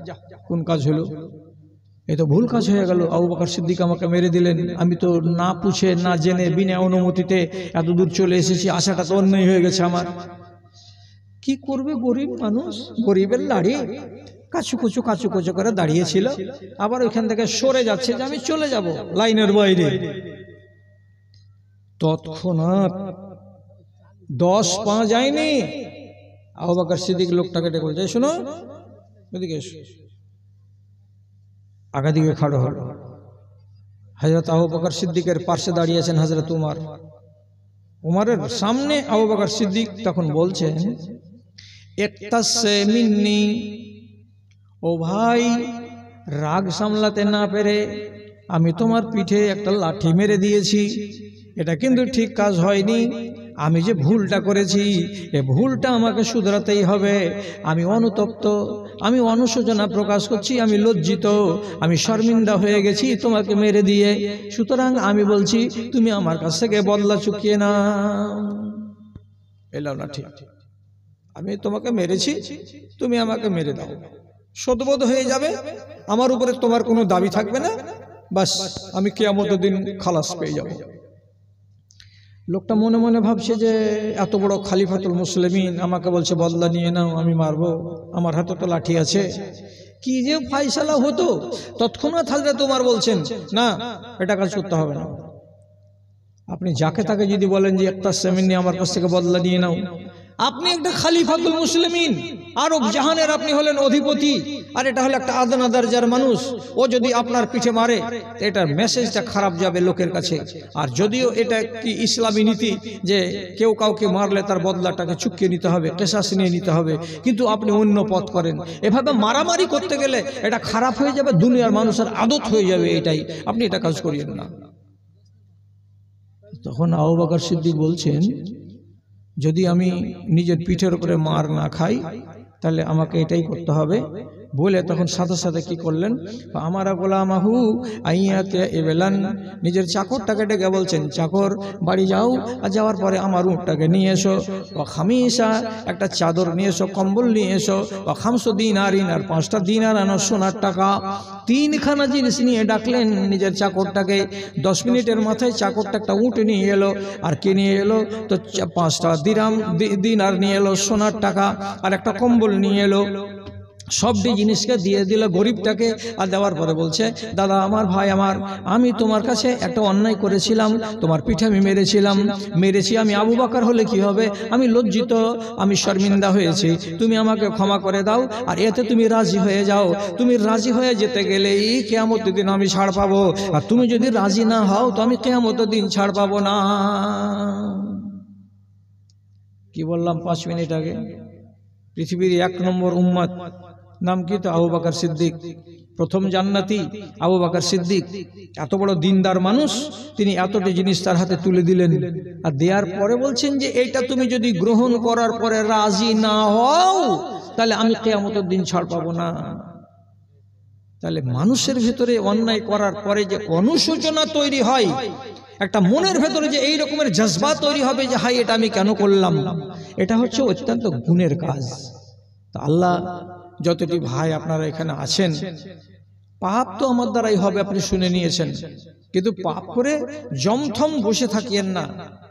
কোন কাজ হলো? এ তো ভুল কাজ হয়ে গেল। আবু বকর সিদ্দিক আমাকে মেরে দিলেন, আমি তো না পুছে না জেনে বিনা অনুমতিতে এত দূর চলে এসেছি, আশাটা তো অন্যায় হয়ে গেছে আমার। কি করবে গরিব মানুষ, গরিবের লাড়ি কাছু কুচু কাছু কুচু করে দাঁড়িয়েছিল। আবার ওইখান থেকে সরে যাচ্ছে যে আমি চলে যাব লাইনের বাইরে। তৎক্ষণাৎ 10 পা যায়নি, আবু বকর সিদ্দিক লোকটাকে ডেকে বলছে, শোনো এদিকে এসো। আগা দিকে খাড়ো হলো। হযরত আবু বকর সিদ্দিকের পাশে দাঁড়িয়েছেন হযরত উমর। উমরের সামনে আবু বকর সিদ্দিক তখন বলছেন, ইকতাসে মিন্নি, ও ভাই রাগ সামলাতে না পেরে আমি তোমার পিঠে একটা লাঠি মেরে দিয়েছি। এটা কিন্তু ঠিক কাজ হয়নি। আমি যে ভুলটা করেছি, এ ভুলটা আমাকে শুধরাতেই হবে। আমি অনুতপ্ত, আমি অনুশোচনা প্রকাশ করছি, আমি লজ্জিত, আমি শর্মিন্দা হয়ে গেছি তোমাকে মেরে দিয়ে। সুতরাং আমি বলছি তুমি আমার কাছ থেকে বদলা চুকিয়ে না। এলাও না, ঠিক আমি তোমাকে মেরেছি, তুমি আমাকে মেরে দাও, শোধবোধ হয়ে যাবে, আমার উপরে তোমার কোনো দাবি থাকবে না, বাস আমি কিয়ামতের দিন খালাস পেয়ে যাব। লোকটা মনে মনে ভাবছে যে এত বড় খলিফাতুল মুসলিমিন আমাকে বলছে বদলা নিয়ে নাও, আমি মারবো, আমার হাতে তো লাঠি আছে। কি যে ফাইসালা হতো, তৎক্ষণাৎ হযরত ওমর বলছেন না, এটা কাজ করতে হবে না। আপনি যাকে তাকে যদি বলেন যে একটা সেমিনি আমার কাছ থেকে বদলা নিয়ে নাও, আপনি একটা খলিফাতুল মুসলিমিন, আরব জাহানের আপনি হলেন অধিপতি, আর এটা হলো একটা আদনা দরজার মানুষ, ও যদি আপনার পিঠে মারে এটার মেসেজটা খারাপ যাবে লোকের কাছে। আর যদিও এটা কি ইসলামী নীতি যে কেউ কাউকে মারলে তার বদলাটাকে চুকিয়ে নিতে হবে, কিসাস নিয়ে নিতে হবে, কিন্তু আপনি অন্য পথ করেন, এভাবে মারামারি করতে গেলে এটা খারাপ হয়ে যাবে, দুনিয়ার মানুষের আদত হয়ে যাবে, এটাই আপনি এটা কাজ করিয়েন না। তখন আবু বকর সিদ্দিক বলছেন, যদি আমি নিজের পিঠের উপরে মার না খাই তাহলে আমাকে এটাই করতে হবে। বলে তখন সাথে সাথে কি করলেন, আমার গোলামাহু আইয়াতে এবেলান, নিজের চাকরটাকে ডেকে বলছেন, চাকর বাড়ি যাও, আর যাওয়ার পরে আমার উটটাকে নিয়ে এসো, ও খামিসা একটা চাদর নিয়ে এসো, কম্বল নিয়ে এসো, ও খামসো দিনারিন, আর 5টা দিনার আনো সোনার টাকা। 3খানা জিনিস নিয়ে ডাকলেন নিজের চাকরটাকে। 10 মিনিটের মাথায় চাকরটা একটা উট নিয়ে এলো, আর কে নিয়ে এলো তো 5টা দিনার নিয়ে এলো সোনার টাকা, আর একটা কম্বল নিয়ে এলো। সবটি জিনিসকে দিয়ে দিল গরিবটাকে। আর দেওয়ার পরে বলছে, দাদা আমার, ভাই আমার, আমি তোমার কাছে একটা অন্যায় করেছিলাম, তোমার পিঠে আমি মেরেছি, আমি আবু বকর হলে কি হবে, আমি লজ্জিত, আমি শর্মিন্দা হয়েছি, তুমি আমাকে ক্ষমা করে দাও, আর এতে তুমি রাজি হয়ে যাও। তুমি রাজি হয়ে যেতে গেলেই কিয়ামতের দিন আমি ছাড় পাবো, আর তুমি যদি রাজি না হও তো আমি কিয়ামতের দিন ছাড় পাবো না। কি বললাম 5 মিনিট আগে, পৃথিবীর 1 নম্বর উম্মত, নাম কি তো আবু বকর সিদ্দিক, প্রথম জান্নাতি আবু বকর সিদ্দিক। এত বড় দিনদার মানুষ, তিনি এতটি জিনিস তার হাতে তুলে দিলেন, আর দেওয়ার পরে বলছেন যে এইটা তুমি যদি গ্রহণ করার পরে রাজি না হও তাহলে আমি কিয়ামতের দিন ছাড় পাবো না। তাহলে মানুষের ভিতরে অন্যায় করার পরে যে অনুশোচনা তৈরি হয়, একটা মনের ভেতরে যে এই রকমের জজবা তৈরি হবে যে হাই এটা আমি কেন করলাম, এটা হচ্ছে অত্যন্ত গুণের কাজ। তো আল্লাহ, যতটি ভাই আপনারা এখানে আছেন, পাপ তো আমার দ্বারাই হবে, আপনি শুনে নিয়েছেন, কিন্তু পাপ করে জমথম বসে থাকিয়েন না,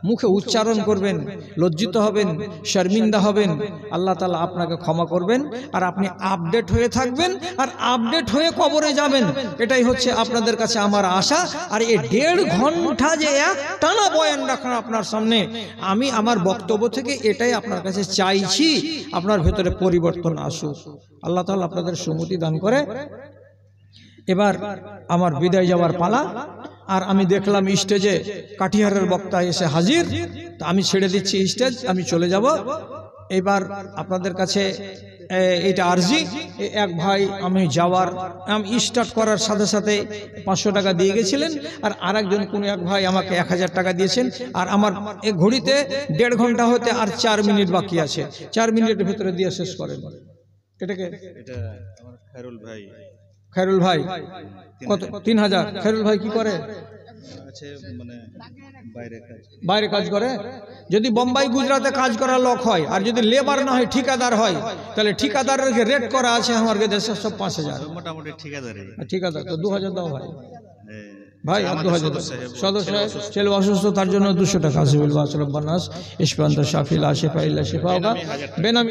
মুখে উচ্চারণ করবেন, লজ্জিত হবেন, শর্মিন্দা হবেন, আল্লাহ তাআলা আপনাকে ক্ষমা করবেন, আর আপনি আপডেট হয়ে থাকবেন, আর আপডেট হয়ে কবরে যাবেন। এটাই হচ্ছে আপনাদের কাছে আমার আশা। আর এই 1.5 ঘন্টা যে একটানা বয়ান রাখলাম আপনার সামনে, আমি আমার বক্তব্য থেকে এটাই আপনার কাছে চাইছি, আপনার ভেতরে পরিবর্তন আসুক। আল্লাহ তাআলা আপনাদের সুমতি দান করে। এবার আমার বিদায় যাওয়ার পালা। আর আমি দেখলাম স্টেজে কাঠিয়ারের বক্তা এসে হাজির, তা আমি ছেড়ে দিচ্ছি স্টেজ, আমি চলে যাব। এবার আপনাদের কাছে এইটা আরজি, এক ভাই আমি স্টার্ট করার সাথে সাথে 500 টাকা দিয়ে গেছিলেন, আর আরেকজন কোন এক ভাই আমাকে 1000 টাকা দিয়েছেন। আর আমার এই ঘড়িতে 1.5 ঘন্টা হতে আর 4 মিনিট বাকি আছে, 4 মিনিটের ভিতরে দিয়ে শেষ করেন। এটা আমার খায়রুল ভাই কত? 3000। খায়রুল ভাই কি করে? বাইরে কাজ করে। যদি বোম্বাই গুজরাটে কাজ করা লোক হয়, আর যদি লেবার না হয়, ঠিকাদার হয়, তাহলে ঠিকাদারের রেট করা আছে আমার দেশে সব 5000 মোটামুটি ঠিকাদার। তো 2000 দাও ভাই, ভাই 2000 সদস্য ছেলে অসুস্থ, তার জন্য 200 টাকা। আসিফুল বাসরব বানাস ইসপান্ত শাফিল আশিফা ইল্লা শিফা বেনামি।